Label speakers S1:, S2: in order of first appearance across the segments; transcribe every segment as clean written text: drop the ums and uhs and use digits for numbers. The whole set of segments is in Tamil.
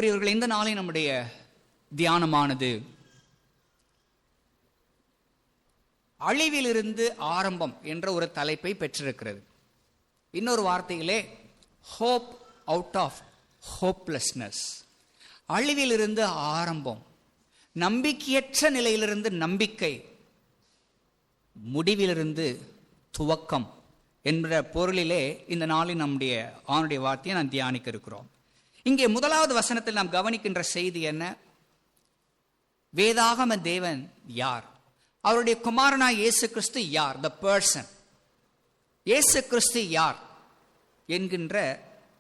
S1: அன்புக்குரியவர்கள், இந்த நாளை நம்முடைய தியானமானது அழிவிலிருந்து ஆரம்பம் என்ற ஒரு தலைப்பை பெற்றிருக்கிறது. இன்னொரு வார்த்தையிலே ஹோப் அவுட் ஆஃப் ஹோப்லெஸ்னஸ். அழிவிலிருந்து ஆரம்பம், நம்பிக்கையற்ற நிலையிலிருந்து நம்பிக்கை, முடிவிலிருந்து துவக்கம் என்ற பொருளிலே இந்த நாளில் நம்முடைய ஆணுடைய வார்த்தையை நாம் தியானிக்க இருக்கிறோம். இங்கே முதலாவது வசனத்தில் நாம் கவனிக்கின்ற செய்தி என்ன? வேதாகம தேவன் யார்? அவருடைய குமாரனாய் இயேசு கிறிஸ்து யார்? The person. இயேசு கிறிஸ்து யார் என்கின்ற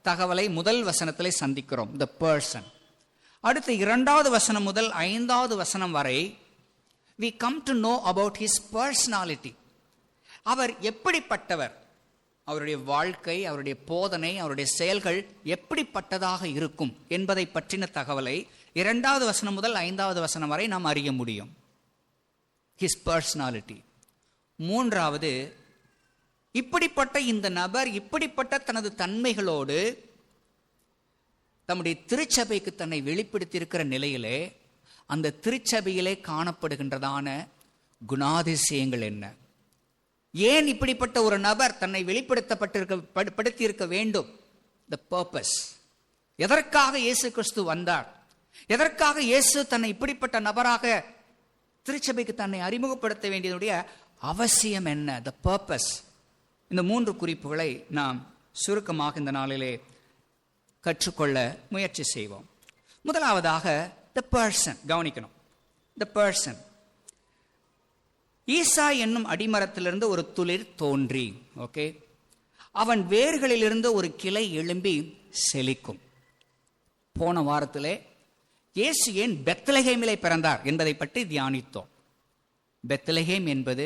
S1: தகவலை முதல் வசனத்திலே சந்திக்கிறோம். The person. அடுத்து 2வது வசனம் முதல் 5வது வசனம் வரை we come to know about his personality. அவர் எப்படிப்பட்டவர், அவருடைய வாழ்க்கை, அவருடைய போதனை, அவருடைய செயல்கள் எப்படிப்பட்டதாக இருக்கும் என்பதை பற்றின தகவலை 2வது வசனம் முதல் 5வது வசனம் வரை நாம் அறிய முடியும். his personality. 3வது, இப்படிப்பட்ட இந்த நபர் இப்படிப்பட்ட தனது தன்மைகளோடு தம்முடைய திருச்சபைக்கு தன்னை வெளிப்படுத்தியிருக்கிற நிலையிலே அந்த திருச்சபையிலே காணப்படுகின்றதான குணாதிசயங்கள் என்ன? ஏன் இப்படிப்பட்ட ஒரு நபர் தன்னை வெளிப்படுத்தப்பட்டிருக்க வேண்டும்? The purpose. எதற்காக இயேசு கிறிஸ்து வந்தார்? எதற்காக இயேசு தன்னை இப்படிப்பட்ட நபராக திருச்சபைக்கு தன்னை அறிமுகப்படுத்த வேண்டியதுடைய அவசியம் என்ன? The purpose. இந்த 3 குறிப்புகளை நாம் சுருக்கமாக இந்த நாளிலே கற்றுக்கொள்ள முயற்சி செய்வோம். முதலாவதாக த பர்சன். கவனிக்கணும். The person. ஈசா என்னும் அடிமரத்திலிருந்து ஒரு துளிர் தோன்றி, ஓகே, அவன் வேர்களிலிருந்து ஒரு கிளை எழும்பி செழிக்கும். போன வாரத்திலே இயேசு ஏன் பெத்லகேமிலே பிறந்தார் என்பதை பற்றி தியானித்தோம். பெத்லகேம் என்பது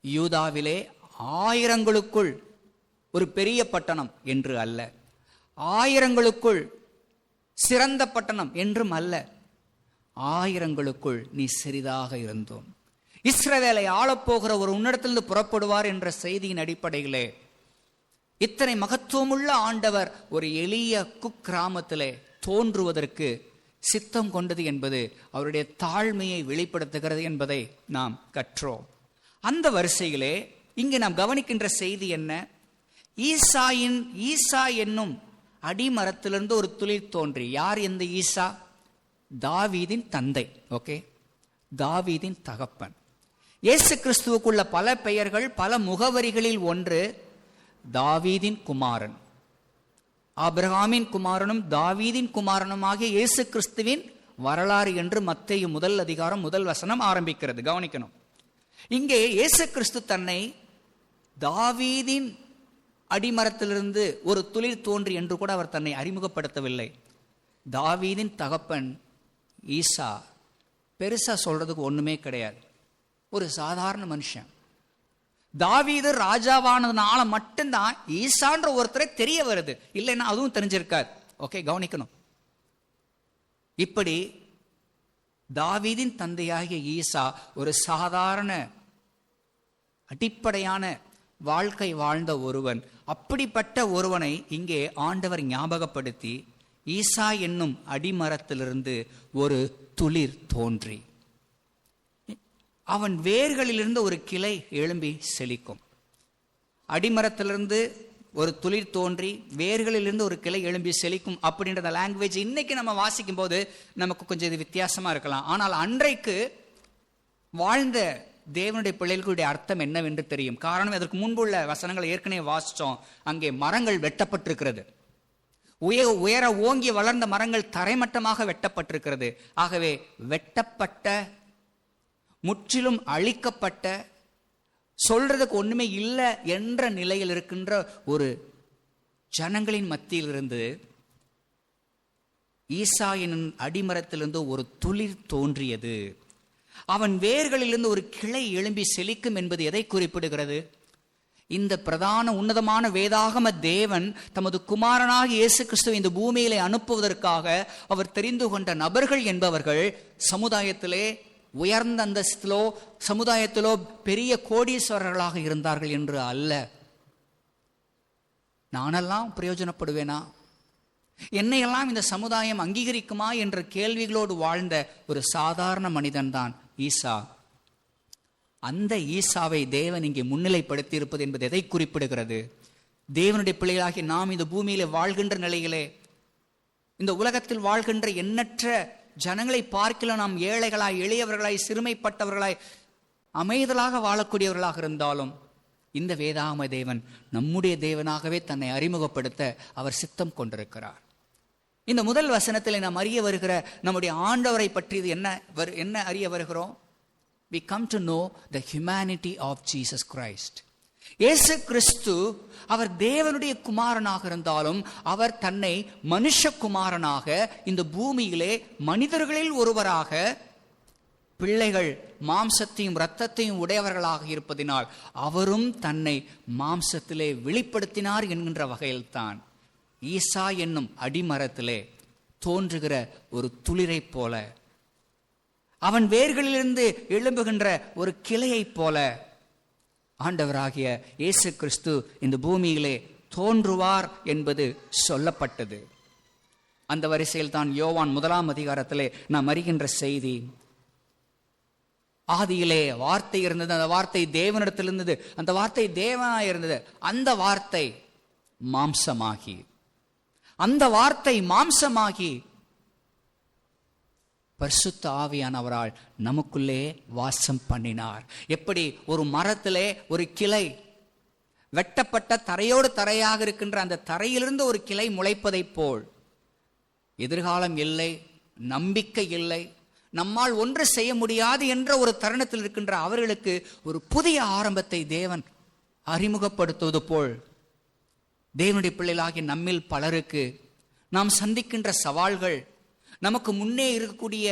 S1: யூதாவிலே ஆயிரங்களுக்குள் ஒரு பெரிய பட்டணம் என்று அல்ல, ஆயிரங்களுக்குள் சிறந்த பட்டணம் என்றும் அல்ல, ஆயிரங்களுக்குள் நீ சிறிதாக இருந்தோம். இஸ்ரவேலை ஆளப்போகிற ஒரு உன்னிடத்திலிருந்து புறப்படுவார் என்ற செய்தியின் அடிப்படையிலே இத்தனை மகத்துவமுள்ள ஆண்டவர் ஒரு எளிய குக்கிராமத்திலே தோன்றுவதற்கு சித்தம் கொண்டது என்பது அவருடைய தாழ்மையை வெளிப்படுத்துகிறது என்பதை நாம் கற்றோம். அந்த வரிசையிலே இங்கு நாம் கவனிக்கின்ற செய்தி என்ன? ஈசா என்னும் அடிமரத்திலிருந்து ஒரு துளிர் தோன்றி. யார் இந்த ஈசா? தாவீதின் தந்தை. ஓகே, தாவீதின் தகப்பன். இயேசு கிறிஸ்துவுக்குள்ள பல பெயர்கள், பல முகவரிகளில் ஒன்று தாவீதின் குமாரன். ஆபிரகாமின் குமாரனும் தாவீதின் குமாரனுமாகிய இயேசு கிறிஸ்துவின் வரலாறு என்று மத்தேயு 1 அதிகாரம் 1 வசனம் ஆரம்பிக்கிறது. கவனிக்கணும். இங்கே இயேசு கிறிஸ்து தன்னை தாவீதின் அடிமரத்திலிருந்து ஒரு துளிர் தோன்றி என்று கூட அவர் தன்னை அறிமுகப்படுத்தவில்லை. தாவீதின் தகப்பன் ஈசா. பெருசா சொல்றதுக்கு ஒண்ணுமே கிடையாது, ஒரு சாதாரண மனுஷன். தாவீது ராஜாவானதுனால மட்டும்தான் ஈசான்ற ஒருத்தரை தெரிய வருது, இல்லைன்னா அதுவும் தெரிஞ்சிருக்காது. ஓகே, கவனிக்கணும். இப்படி தாவீதின் தந்தையாகிய ஈசா ஒரு சாதாரண அடிப்படையான வாழ்க்கை வாழ்ந்த ஒருவன். அப்படிப்பட்ட ஒருவனை இங்கே ஆண்டவர் ஞாபகப்படுத்தி ஈசா என்னும் அடிமரத்திலிருந்து ஒரு துளிர் தோன்றி அவன் வேர்களிலிருந்து ஒரு கிளை எழும்பி செழிக்கும். அடிமரத்திலிருந்து ஒரு துளிர் தோன்றி வேர்களிலிருந்து ஒரு கிளை எழும்பி செழிக்கும் அப்படின்ற லாங்குவேஜ் இன்னைக்கு நம்ம வாசிக்கும் போது நமக்கு கொஞ்சம் இது வித்தியாசமா இருக்கலாம். ஆனால் அன்றைக்கு வாழ்ந்த தேவனுடைய பிள்ளைகளுடைய அர்த்தம் என்னவென்று தெரியும். காரணம், அதற்கு முன்புள்ள வசனங்களை ஏற்கனவே வாசிச்சோம். அங்கே மரங்கள் வெட்டப்பட்டிருக்கிறது. உயர ஓங்கி வளர்ந்த மரங்கள் தரைமட்டமாக வெட்டப்பட்டிருக்கிறது. ஆகவே வெட்டப்பட்ட, முற்றிலும் அழிக்கப்பட்ட, சொல்றதுக்கு ஒண்ணுமே இல்லை என்ற நிலையில் இருக்கின்ற ஒரு ஜனங்களின் மத்தியிலிருந்து ஈசாயின் அடிமரத்திலிருந்து ஒரு துளிர் தோன்றியது. அவன் வேர்களிலிருந்து ஒரு கிளை எழும்பி செழிக்கும் என்பது எதை குறிப்பிடுகிறது? இந்த பிரதான உன்னதமான வேதாகம தேவன் தமது குமாரனாக இயேசு கிறிஸ்துவை இந்த பூமியிலே அனுப்புவதற்காக அவர் தெரிந்து கொண்ட நபர்கள் என்பவர்கள் சமுதாயத்திலே உயர்ந்த அந்தஸ்திலோ சமுதாயத்திலோ பெரிய கோடீஸ்வரர்களாக இருந்தார்கள் என்று அல்ல. நானெல்லாம் பிரயோஜனப்படுவேனா? என்னையெல்லாம் இந்த சமுதாயம் அங்கீகரிக்குமா என்ற கேள்விகளோடு வாழ்ந்த ஒரு சாதாரண மனிதன்தான் ஈசா. அந்த ஈசாவை தேவன் இங்கே முன்னிலைப்படுத்தி இருப்பது என்பது எதை குறிப்பிடுகிறது? தேவனுடைய பிள்ளைகளாகி நாம் இந்த பூமியிலே வாழ்கின்ற நிலையிலே, இந்த உலகத்தில் வாழ்கின்ற எண்ணற்ற ஜனங்களை பார்க்கல நாம் ஏழைகளாய், எளியவர்களாய், சிறுமைப்பட்டவர்களாய், அமைதலாக வாழக்கூடியவர்களாக இருந்தாலும் இந்த வேதாகம தேவன் நம்முடைய தேவனாகவே தன்னை அறிமுகப்படுத்த அவர் சித்தம் கொண்டிருக்கிறார். இந்த முதல் வசனத்தில் நாம் அறிய வருகிற நம்முடைய ஆண்டவரை பற்றி என்ன அறிய வருகிறோம்? We come to know the humanity of Jesus Christ. இயேசு கிறிஸ்து அவர் தேவனுடைய குமாரனாக இருந்தாலும் அவர் தன்னை மனுஷகுமாரனாக இந்த பூமியிலே மனிதர்களில் ஒருவராக, பிள்ளைகள் மாம்சத்தையும் இரத்தத்தையும் உடையவர்களாக இருப்பதினால் அவரும் தன்னை மாம்சத்திலே வெளிப்படுத்தினார் என்கின்ற வகையில்தான் ஈசா என்னும் அடிமரத்திலே தோன்றுகிற ஒரு துளிரை போல, அவன் வேர்களிலிருந்து எழும்புகின்ற ஒரு கிளையைப் போல ஆண்டவராகிய இயேசு கிறிஸ்து இந்த பூமியிலே தோன்றுவார் என்பது சொல்லப்பட்டது. அந்த வரிசையில் தான் யோவான் 1 அதிகாரத்திலே நாம் அறிகின்ற செய்தி, ஆதியிலே வார்த்தை இருந்தது, அந்த வார்த்தை தேவனிடத்தில் இருந்தது, அந்த வார்த்தை தேவனாய் இருந்தது, அந்த வார்த்தை மாம்சமாகி, அந்த வார்த்தை மாம்சமாகி பரிசுத்த ஆவியானவரால் நமக்குள்ளே வாசம் பண்ணினார். எப்படி ஒரு மரத்திலே ஒரு கிளை வெட்டப்பட்ட தரையோடு தரையாக இருக்கின்ற அந்த தரையிலிருந்து ஒரு கிளை முளைப்பதை போல், எதிர்காலம் இல்லை, நம்பிக்கை இல்லை, நம்மால் ஒன்று செய்ய முடியாது என்ற ஒரு தருணத்தில் இருக்கின்ற அவர்களுக்கு ஒரு புதிய ஆரம்பத்தை தேவன் அறிமுகப்படுத்துவது போல், தேவனுடைய பிள்ளைகளாகிய நம்மில் பலருக்கு நாம் சந்திக்கின்ற சவால்கள், நமக்கு முன்னே இருக்கக்கூடிய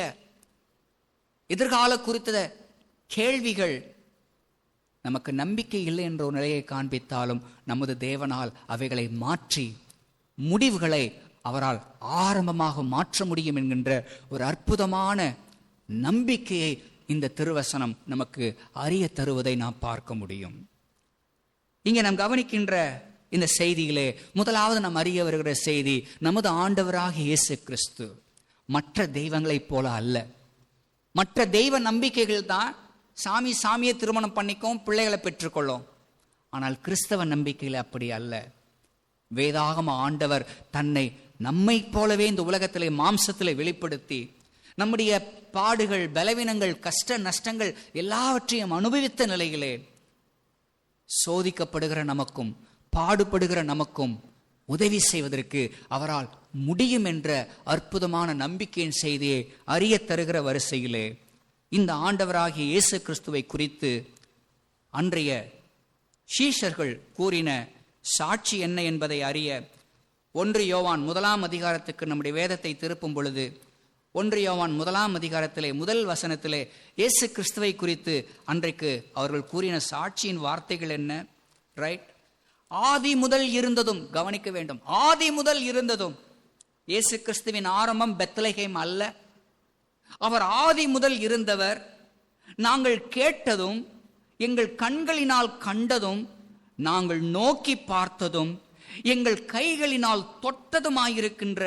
S1: எதிர்கால குறித்த கேள்விகள் நமக்கு நம்பிக்கை இல்லை என்ற ஒரு நிலையை காண்பித்தாலும் நமது தேவனால் அவைகளை மாற்றி முடிவுகளை அவரால் ஆரம்பமாக மாற்ற முடியும் என்கின்ற ஒரு அற்புதமான நம்பிக்கையை இந்த திருவசனம் நமக்கு அறிய தருவதை நாம் பார்க்க முடியும். இங்கே நாம் கவனிக்கின்ற இந்த செய்தியிலே முதலாவது நாம் அறிய வருகிற செய்தி, நமது ஆண்டவராகிய இயேசு கிறிஸ்து மற்ற தெய்வங்களைப் போல அல்ல. மற்ற தெய்வ நம்பிக்கைகள் தான் சாமியை திருமணம் பண்ணிக்கும், பிள்ளைகளை பெற்றுக்கொள்ளும். ஆனால் கிறிஸ்தவ நம்பிக்கையில் அப்படி அல்ல. வேதாகம ஆண்டவர் தன்னை நம்மை போலவே இந்த உலகத்திலே மாம்சத்திலே வெளிப்படுத்தி நம்முடைய பாடுகள், பலவீனங்கள், கஷ்ட நஷ்டங்கள் எல்லாவற்றையும் அனுபவித்த நிலையிலே சோதிக்கப்படுகிற நமக்கும் பாடுபடுகிற நமக்கும் உதவி செய்வதற்கு அவரால் முடியும் என்ற அற்புதமான நம்பிக்கையின் செய்தியை அறிய தருகிற வரிசையிலே இந்த ஆண்டவராகிய இயேசு கிறிஸ்துவை குறித்து அன்றைய சீஷர்கள் கூறின சாட்சி என்ன என்பதை அறிய 1 யோவான் 1 அதிகாரத்துக்கு நம்முடைய வேதத்தை திருப்பும் பொழுது 1 யோவான் 1 அதிகாரத்திலே முதல் வசனத்திலே இயேசு கிறிஸ்துவை குறித்து அன்றைக்கு அவர்கள் கூறின சாட்சியின் வார்த்தைகள் என்ன? ரைட், ஆதி முதல் இருந்ததும், கவனிக்க வேண்டும், ஆதி முதல் இருந்ததும். இயேசு கிறிஸ்துவின் ஆரம்பம் பெத்லகேம் அல்ல. அவர் ஆதி முதல் இருந்தவர். நாங்கள் கேட்டதும், எங்கள் கண்களினால் கண்டதும், நாங்கள் நோக்கி பார்த்ததும், எங்கள் கைகளினால் தொட்டதுமாயிருக்கின்ற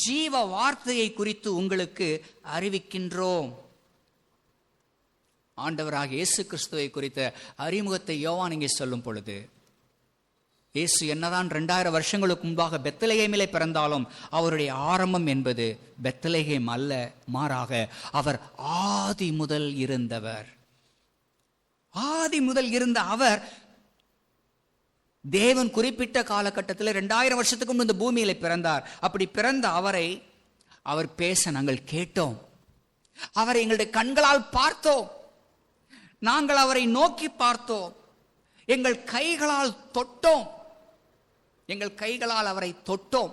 S1: ஜீவ வார்த்தையை குறித்து உங்களுக்கு அறிவிக்கின்றோம். ஆண்டவராக இயேசு கிறிஸ்துவை குறித்த அறிமுகத்தை யோவான் இங்கே சொல்லும் பொழுது, இயேசு என்னதான் 2000 வருஷங்களுக்கு முன்பாக பெத்லகேமிலே பிறந்தாலும் அவருடைய ஆரம்பம் என்பது பெத்லகேம் அல்ல, மாறாக அவர் ஆதி முதல் இருந்தவர். ஆதி முதல் இருந்த அவர் தேவன் குறிப்பிட்ட காலகட்டத்தில் 2000 வருஷத்துக்கு முன்பு இந்த பூமியில பிறந்தார். அப்படி பிறந்த அவரை அவர் பேச நாங்கள் கேட்டோம். அவரை எங்களுடைய கண்களால் பார்த்தோம். நாங்கள் அவரை நோக்கி பார்த்தோம். எங்கள் கைகளால் தொட்டோம். எங்கள் கைகளால் அவரை தொட்டோம்.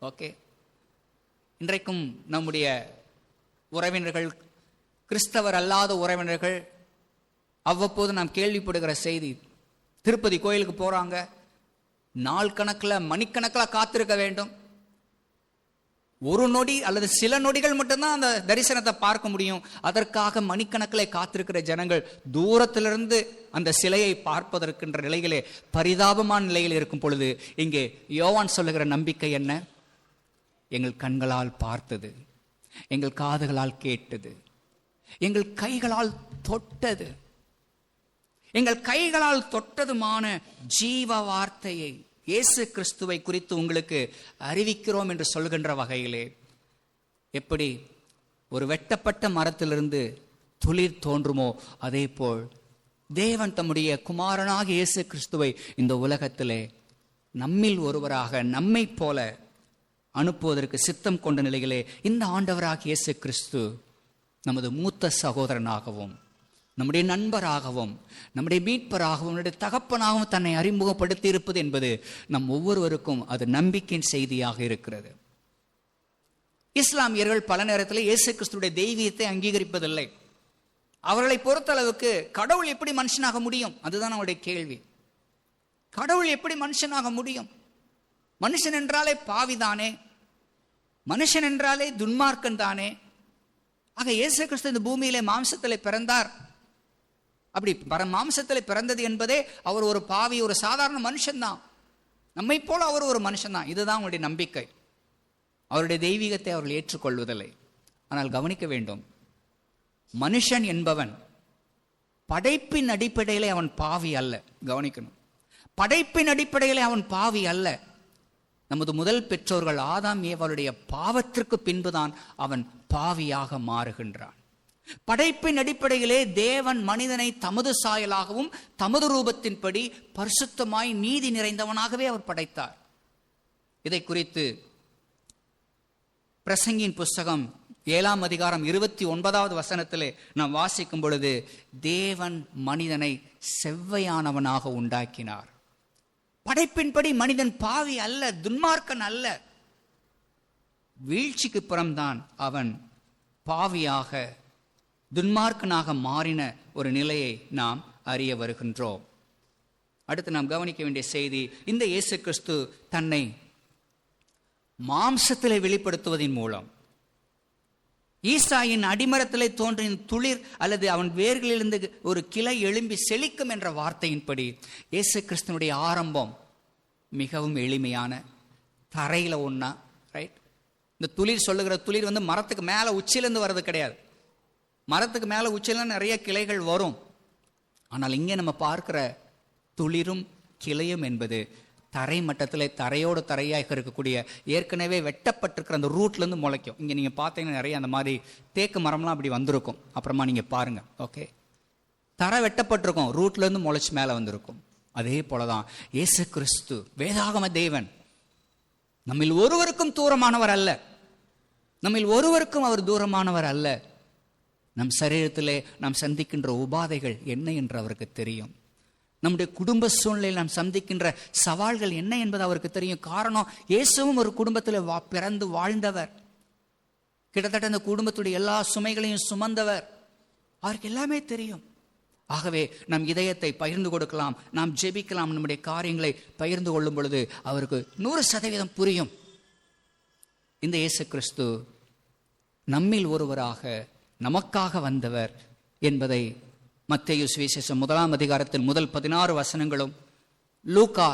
S1: ஓகே, இன்றைக்கும் நம்முடைய உறவினர்கள், கிறிஸ்தவர் அல்லாத உறவினர்கள், அவ்வப்போது நாம் கேள்விப்படுகிற செய்தி, திருப்பதி கோயிலுக்கு போறாங்க, நாள் கணக்கில் மணிக்கணக்கில் காத்திருக்க வேண்டும். ஒரு நொடி அல்லது சில நொடிகள் மட்டும்தான் அந்த தரிசனத்தை பார்க்க முடியும். அதற்காக மணிக்கணக்கில் காத்திருக்கிற ஜனங்கள் தூரத்திலிருந்து அந்த சிலையை பார்ப்பதற்கின்ற நிலையிலே பரிதாபமான நிலையில் இருக்கும் பொழுது, இங்கே யோவான் சொல்லுகிற நம்பிக்கை என்ன? எங்கள் கண்களால் பார்த்தது, எங்கள் காதுகளால் கேட்டது, எங்கள் கைகளால் தொட்டது, எங்கள் கைகளால் தொட்டதுமான ஜீவ வார்த்தையை இயேசு கிறிஸ்துவை குறித்து உங்களுக்கு அறிவிக்கிறோம் என்று சொல்கின்ற வகையிலே, எப்படி ஒரு வெட்டப்பட்ட மரத்திலிருந்து துளிர் தோன்றுமோ அதே போல் தேவன் தம்முடைய குமாரனாக இயேசு கிறிஸ்துவை இந்த உலகத்திலே நம்மில் ஒருவராக நம்மை போல அனுப்புவதற்கு சித்தம் கொண்ட நிலையிலே இந்த ஆண்டவராக இயேசு கிறிஸ்து நமது மூத்த சகோதரனாகவும், நம்முடைய நண்பராகவும், நம்முடைய மீட்பராகவும், நம்முடைய தகப்பனாகவும் தன்னை அறிமுகப்படுத்தி இருப்பது என்பது நம் ஒவ்வொருவருக்கும் அது நம்பிக்கையின் செய்தியாக இருக்கிறது. இஸ்லாமியர்கள் பல நேரத்தில் இயேசு கிறிஸ்துடைய தெய்வீகத்தை அங்கீகரிப்பதில்லை. அவர்களை பொறுத்தளவுக்கு கடவுள் எப்படி மனுஷனாக முடியும்? அதுதான் அவருடைய கேள்வி. கடவுள் எப்படி மனுஷனாக முடியும்? மனுஷன் என்றாலே பாவிதானே, மனுஷன் என்றாலே துன்மார்க்கன் தானே. ஆக இயேசு கிறிஸ்து இந்த பூமியிலே மாம்சத்திலே பிறந்தார். அப்படி மாம்சத்திலே பிறந்தது என்பதே அவர் ஒரு பாவி, ஒரு சாதாரண மனுஷன்தான், நம்மை போல அவர் ஒரு மனுஷன்தான். இதுதான் அவருடைய நம்பிக்கை. அவருடைய தெய்வீகத்தை அவர்கள் ஏற்றுக்கொள்வதில்லை. ஆனால் கவனிக்க வேண்டும், மனுஷன் என்பவன் படைப்பின் அடிப்படையிலே அவன் பாவி அல்ல. கவனிக்கணும், படைப்பின் அடிப்படையிலே அவன் பாவி அல்ல. நமது முதல் பெற்றோர்கள் ஆதாம் ஏவாளுடைய பாவத்திற்கு பின்புதான் அவன் பாவியாக மாறுகின்றான். படைப்பின் அடிப்படையிலே தேவன் மனிதனை தமது சாயலாகவும் தமது ரூபத்தின்படி பரிசுத்தமாய் நீதி நிறைந்தவனாகவே அவர் படைத்தார். இதை குறித்து பிரசங்கியின் புஸ்தகம் 7ஆம் அதிகாரம் 29வது வசனத்திலே நாம் வாசிக்கும் பொழுது, தேவன் மனிதனை செவ்வையானவனாக உண்டாக்கினார். படைப்பின்படி மனிதன் பாவி அல்ல, துன்மார்க்கன் அல்ல. வீழ்ச்சிக்கு புறம்தான் அவன் பாவியாக, துன்மார்க்கனாக மாறின ஒரு நிலையை நாம் அறிய வருகின்றோம். அடுத்து நாம் கவனிக்க வேண்டிய செய்தி, இந்த இயேசு கிறிஸ்து தன்னை மாம்சத்திலே வெளிப்படுத்துவதன் மூலம், ஈசாயின் அடிமரத்திலே தோன்றின துளிர் அல்லது அவன் வேர்களிலிருந்து ஒரு கிளை எழும்பி செழிக்கும் என்ற வார்த்தையின்படி இயேசு கிறிஸ்துனுடைய ஆரம்பம் மிகவும் எளிமையான தரையில ஒண்ணா. ரைட், இந்த துளிர் சொல்லுகிற துளிர் மரத்துக்கு மேல உச்சியிலிருந்து வர்றது கிடையாது. மரத்துக்கு மேல உச்சியில நிறைய கிளைகள் வரும். ஆனால் இங்கே நம்ம பார்க்கிற துளிரும் கிளையும் என்பது தரை மட்டத்தில் தரையோடு தரையாக இருக்கக்கூடிய ஏற்கனவே வெட்டப்பட்டிருக்கிற அந்த ரூட்லேருந்து முளைக்கும். இங்கே நீங்கள் பார்த்தீங்கன்னா நிறைய அந்த மாதிரி தேக்கு மரம்லாம் அப்படி வந்திருக்கும். அப்புறமா நீங்கள் பாருங்கள், ஓகே, தரை வெட்டப்பட்டிருக்கும், ரூட்லேருந்து முளைச்சி மேலே வந்திருக்கும். அதே போலதான் இயேசு கிறிஸ்து வேதாகம தேவன் நம்மில் ஒருவருக்கும் தூரமானவர் அல்ல. நம்மில் ஒருவருக்கும் அவர் தூரமானவர் அல்ல. நம் சரீரத்திலே நாம் சந்திக்கின்ற உபாதைகள் என்ன என்று அவருக்கு தெரியும். நம்முடைய குடும்ப சூழ்நிலையில் நாம் சந்திக்கின்ற சவால்கள் என்ன என்பது அவருக்கு தெரியும். காரணம், இயேசுவும் ஒரு குடும்பத்தில் பிறந்து வாழ்ந்தவர். கிட்டத்தட்ட அந்த குடும்பத்துடைய எல்லா சுமைகளையும் சுமந்தவர். அவருக்கு எல்லாமே தெரியும். ஆகவே நம் இதயத்தை பகிர்ந்து கொடுக்கலாம், நாம் ஜெபிக்கலாம். நம்முடைய காரியங்களை பகிர்ந்து கொள்ளும் பொழுது அவருக்கு 100% புரியும். இந்த இயேசு கிறிஸ்து நம்மில் ஒருவராக நமக்காக வந்தவர் என்பதை மத்தேயு சுவிசேஷம் 1ஆம் அதிகாரத்தில் முதல் 16 வசனங்களும், லூக்கா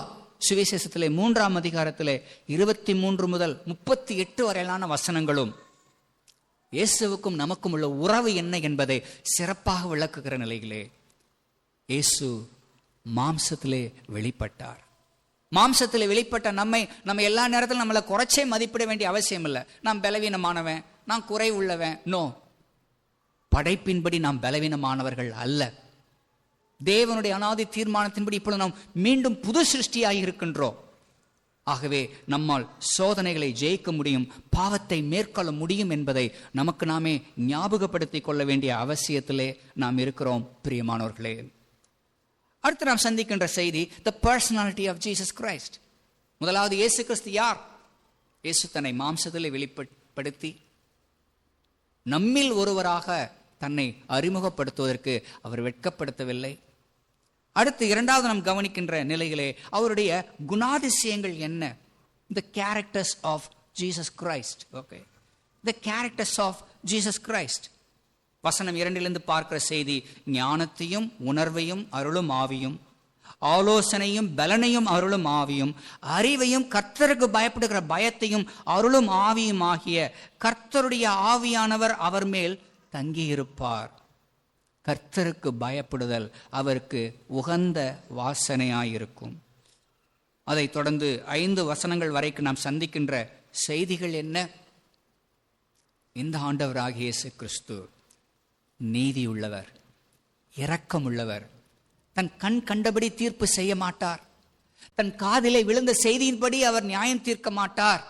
S1: சுவிசேஷத்திலே 3ஆம் அதிகாரத்திலே 23 முதல் 38 வரையிலான வசனங்களும் இயேசுவுக்கும் நமக்கும் உள்ள உறவு என்ன என்பதை சிறப்பாக விளக்குகிற நிலையிலே இயேசு மாம்சத்திலே வெளிப்பட்டார். மாம்சத்திலே வெளிப்பட்ட நம்ம எல்லா நேரத்திலும் நம்மளை குறைச்சே மதிப்பிட வேண்டிய அவசியம் இல்லை. நான் பலவீனமானவன், நான் குறை உள்ளவன். நோ, படைப்பின்படி நாம் பலவீனமானவர்கள் அல்ல. தேவனுடைய அனாதி தீர்மானத்தின்படி இப்பொழுது நாம் மீண்டும் புது சிருஷ்டியாகி இருக்கின்றோம். ஆகவே நம்மால் சோதனைகளை ஜெயிக்க முடியும், பாவத்தை மேற்கொள்ள முடியும் என்பதை நமக்கு நாமே ஞாபகப்படுத்திக் கொள்ள வேண்டிய அவசியத்திலே நாம் இருக்கிறோம் பிரியமானவர்களே. அடுத்து நாம் சந்திக்கின்ற செய்தி, the personality of Jesus Christ. முதலாவது, இயேசு கிறிஸ்து யார்? இயேசு தன்னை மாம்சத்திலே வெளிப்படுத்தி நம்மில் ஒருவராக தன்னை அறிமுகப்படுத்துவதற்கு அவர் வெட்கப்படுத்தவில்லை. அடுத்து இரண்டாவது நாம் கவனிக்கின்ற நிலையிலே அவருடைய குணாதிசயங்கள் என்ன? the characters of Jesus Christ. okay, the characters of Jesus Christ. வசனம் 2 பார்க்கிற செய்தி, ஞானத்தையும் உணர்வையும் அருளும் ஆவியும் ஆலோசனையும் பலனையும் அருளும் ஆவியும், அறிவையும் கர்த்தருக்கு பயப்படுகிற பயத்தையும் அருளும் ஆவியும் ஆகிய கர்த்தருடைய ஆவியானவர் அவர் மேல் தங்கியிருப்பார். கர்த்தருக்கு பயப்படுதல் அவருக்கு உகந்த வாசனையாயிருக்கும். அதைத் தொடர்ந்து 5 வசனங்கள் வரைக்கும் நாம் சந்திக்கின்ற செய்திகள் என்ன? இந்த ஆண்டவராகிய இயேசு கிறிஸ்து நீதியுள்ளவர், இரக்கமுள்ளவர். தன் கண் கண்டபடி தீர்ப்பு செய்ய மாட்டார். தன் காதிலே விழுந்த செய்தியின்படி அவர் நியாயம் தீர்க்க மாட்டார்.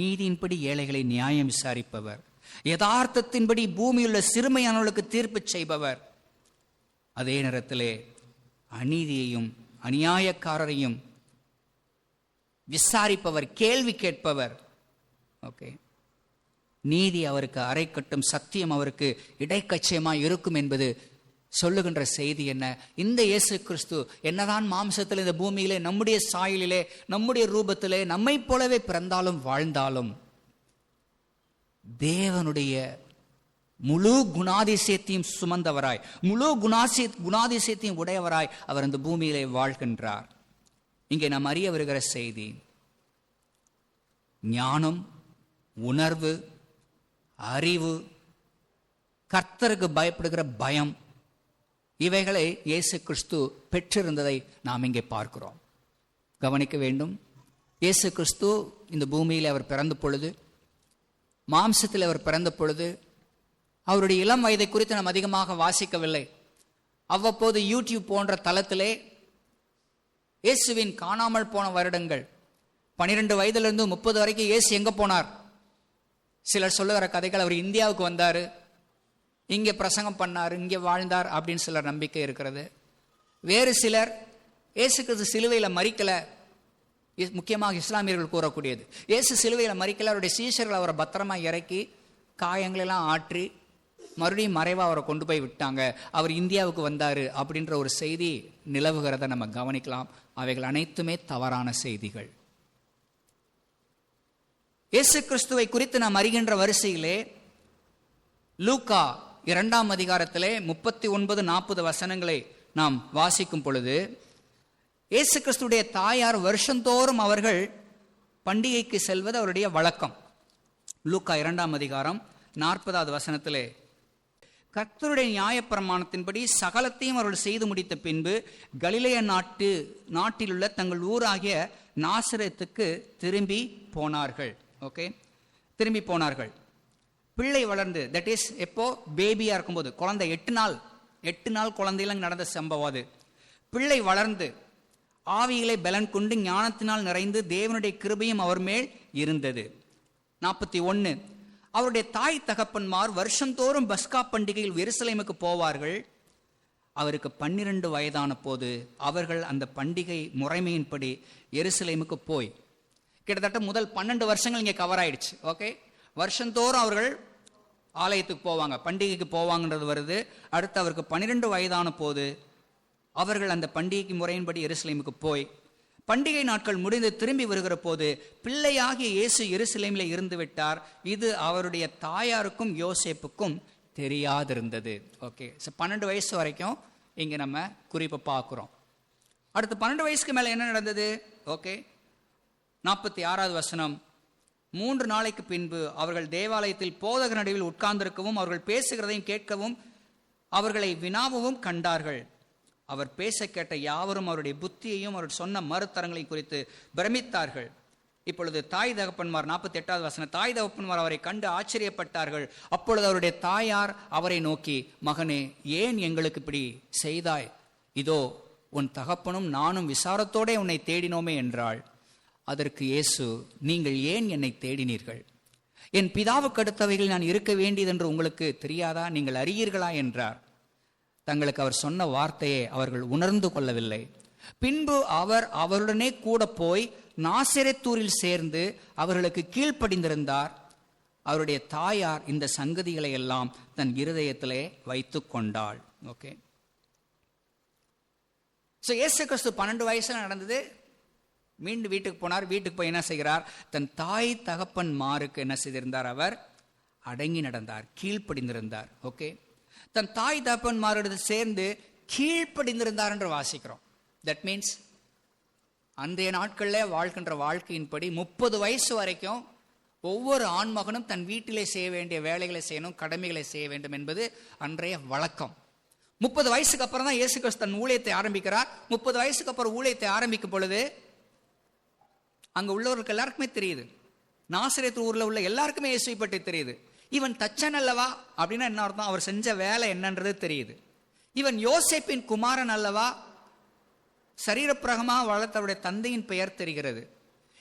S1: நீதியின்படி ஏழைகளை நியாயம் விசாரிப்பவர், யதார்த்தத்தின்படி பூமியுள்ள சிறுமையானவர்களுக்கு தீர்ப்பு செய்பவர். அதே நேரத்திலே அநீதியையும் அநியாயக்காரரையும் விசாரிப்பவர், கேள்வி கேட்பவர். ஓகே, நீதி அவருக்கு அரைக்கட்டும், சத்தியம் அவருக்கு இடைக்கச்சயமாய் இருக்கும் என்பது சொல்லுகின்ற செய்தி என்ன? இந்த இயேசு கிறிஸ்து என்னதான் மாம்சத்தில் இந்த பூமியிலே நம்முடைய சாயலிலே நம்முடைய ரூபத்திலே நம்மை போலவே பிறந்தாலும் வாழ்ந்தாலும் தேவனுடைய முழு குணாதிசயத்தையும் சுமந்தவராய், முழு குணாதிசயத்தையும் உடையவராய் அவர் அந்த பூமியிலே வாழ்கின்றார். இங்கே நாம் அறிய வருகிற செய்தி, ஞானம், உணர்வு, அறிவு, கர்த்தருக்கு பயப்படுகிற பயம், இவைகளை இயேசு கிறிஸ்து பெற்றிருந்ததை நாம் இங்கே பார்க்கிறோம். கவனிக்க வேண்டும். இயேசு கிறிஸ்து இந்த பூமியில் அவர் பிறந்த பொழுது, மாம்சத்தில் அவர் பிறந்த பொழுது, அவருடைய இளம் வயதை குறித்து நாம் அதிகமாக வாசிக்கவில்லை. அவ்வப்போது யூடியூப் போன்ற தளத்திலே இயேசுவின் காணாமல் போன வருடங்கள், 12 வயதிலிருந்து 30 வரைக்கும் இயேசு எங்க போனார்? சிலர் சொல்லுகிற கதைகள், அவர் இந்தியாவுக்கு வந்தார், இங்கே பிரசங்கம் பண்ணார், இங்கே வாழ்ந்தார் அப்படின்னு சிலர் நம்பிக்கை இருக்கிறது. வேறு சிலர் இயேசு கிறிஸ்து சிலுவையில் மரிக்கல, முக்கியமாக இஸ்லாமியர்கள் கூறக்கூடியது, இயேசு சிலுவையில் மரிக்கல, அவருடைய சீஷர்கள் அவரை பத்திரமா இறக்கி காயங்களெல்லாம் ஆற்றி மறுபடியும் மறைவாக அவரை கொண்டு போய் விட்டாங்க, அவர் இந்தியாவுக்கு வந்தார் அப்படின்ற ஒரு செய்தி நிலவுகிறத நம்ம கவனிக்கலாம். அவைகள் அனைத்துமே தவறான செய்திகள். இயேசு கிறிஸ்துவை குறித்து நாம் அறிகின்ற வரிசையிலே லூக்கா 2ஆம் அதிகாரத்திலே 39-40 வசனங்களை நாம் வாசிக்கும் பொழுது, இயேசு கிறிஸ்துடைய தாயார் வருஷந்தோறும் அவர்கள் பண்டிகைக்கு செல்வது அவருடைய வழக்கம். லூக்கா 2ஆம் அதிகாரம் 40வது வசனத்திலே, கர்த்தருடைய நியாயப்பிரமாணத்தின்படி சகலத்தையும் அவர்கள் செய்து முடித்த பின்பு கலிலேய நாட்டிலுள்ள தங்கள் ஊராகிய நாசரேத்துக்கு திரும்பி போனார்கள். ஓகே, திரும்பி போனார்கள். பிள்ளை வளர்ந்து, தட் இஸ் எப்போ பேபியா இருக்கும்போது, குழந்தை 8 நாள் குழந்தையில நடந்த சம்பவம் அது. பிள்ளை வளர்ந்து ஆவிகளை பலன் கொண்டு ஞானத்தினால் நிறைந்து தேவனுடைய கிருபையும் அவர் மேல் இருந்தது. 41, அவருடைய தாய் தகப்பன்மார் வருஷந்தோறும் பஸ்கா பண்டிகையில் எருசலேமுக்கு போவார்கள். அவருக்கு 12 வயதான போது அவர்கள் அந்த பண்டிகை முறைமையின்படி எருசலேமுக்கு போய், கிட்டத்தட்ட முதல் 12 வருஷங்கள் இங்கே கவர் ஆயிடுச்சு. ஓகே, வருஷந்தோறும் அவர்கள் ஆலயத்துக்கு போவாங்க, பண்டிகைக்கு போவாங்கன்றது வருது. அடுத்து அவருக்கு 12 வயதான போது அவர்கள் அந்த பண்டிகை முறையின்படி எருசலேமுக்கு போய், பண்டிகை நாட்கள் முடிந்து திரும்பி வருகிற போது பிள்ளையாகிய இயேசு எருசலேமில் இருந்து விட்டார். இது அவருடைய தாயாருக்கும் யோசேப்புக்கும் தெரியாதிருந்தது. ஓகே, 12 வயசு வரைக்கும் இங்க நம்ம குறிப்பை பார்க்கிறோம். அடுத்து 12 வயசுக்கு மேல என்ன நடந்தது? ஓகே, 46வது வசனம், 3 நாளைக்கு பின்பு அவர்கள் தேவாலயத்தில் போதகர் நடுவில் உட்கார்ந்திருக்கவும் அவர்கள் பேசுகிறதையும் கேட்கவும் அவர்களை வினாவும் கண்டார்கள். அவர் பேச கேட்ட யாவரும் அவருடைய புத்தியையும் அவர் சொன்ன மறுத்தரங்களை குறித்து பிரமித்தார்கள். இப்பொழுது தாய் தகப்பன்மார், 48வது வசனம், தாய் தகப்பன்மார் அவரை கண்டு ஆச்சரியப்பட்டார்கள். அப்பொழுது அவருடைய தாயார் அவரை நோக்கி, மகனே, ஏன் எங்களுக்கு இப்படி செய்தாய்? இதோ உன் தகப்பனும் நானும் விசாரத்தோടെ உன்னை தேடினோமே என்றாள். அதற்கு இயேசு, நீங்கள் ஏன் என்னை தேடினீர்கள்? என் பிதாவுக்கு அடுத்தவைகள் நான் இருக்க வேண்டியது என்று உங்களுக்கு தெரியாதா? நீங்கள் அறியீர்களா என்றார். தங்களுக்கு அவர் சொன்ன வார்த்தையை அவர்கள் உணர்ந்து கொள்ளவில்லை. பின்பு அவர் அவருடனே கூட போய் நாசரேத்தூரில் சேர்ந்து அவர்களுக்கு கீழ்ப்படிந்திருந்தார். அவருடைய தாயார் இந்த சங்கதிகளை எல்லாம் தன் இருதயத்திலே வைத்து கொண்டாள். ஓகே, சோ இயேசு கிறிஸ்து 12 வயசுல நடந்தது. மீண்டும் வீட்டுக்கு போனார். வீட்டுக்கு போய் என்ன செய்கிறார்? தன் தாய் தகப்பன்மாருக்கு என்ன செய்திருந்தார்? அவர் அடங்கி நடந்தார், கீழ்ப்படிந்திருந்தார். ஓகே, தன் தாய் தகப்பன்மாரோடு சேர்ந்து கீழ்ப்படிந்திருந்தார் என்று வாசிக்கிறோம். தட் மீன்ஸ் அன்றைய நாட்களில் வாழ்கின்ற வாழ்க்கையின்படி 30 வயசு வரைக்கும் ஒவ்வொரு ஆண்மகனும் தன் வீட்டிலே செய்ய வேண்டிய வேலைகளை செய்யணும், கடமைகளை செய்ய வேண்டும் என்பது அன்றைய வழக்கம். 30 வயசுக்கு அப்புறம் தான் இயேசு கிறிஸ்து தன் ஊழியத்தை ஆரம்பிக்கிறார். 30 வயசுக்கு அப்புறம் ஊழியத்தை ஆரம்பிக்கும் பொழுது அங்க உள்ளவர்களுக்கு எல்லாருக்குமே தெரியுது, நாசரேத்து ஊர்ல உள்ள எல்லாருக்குமே இயேசுவை பற்றி தெரியுது. இவன் தச்சன் அல்லவா அப்படின்னா என்ன அர்த்தம்? அவர் செஞ்ச வேலை என்னன்றது தெரியுது. இவன் யோசேப்பின் குமாரன் அல்லவா, சரீரப்பிரகமாக வளர்த்தவருடைய தந்தையின் பெயர் தெரிகிறது.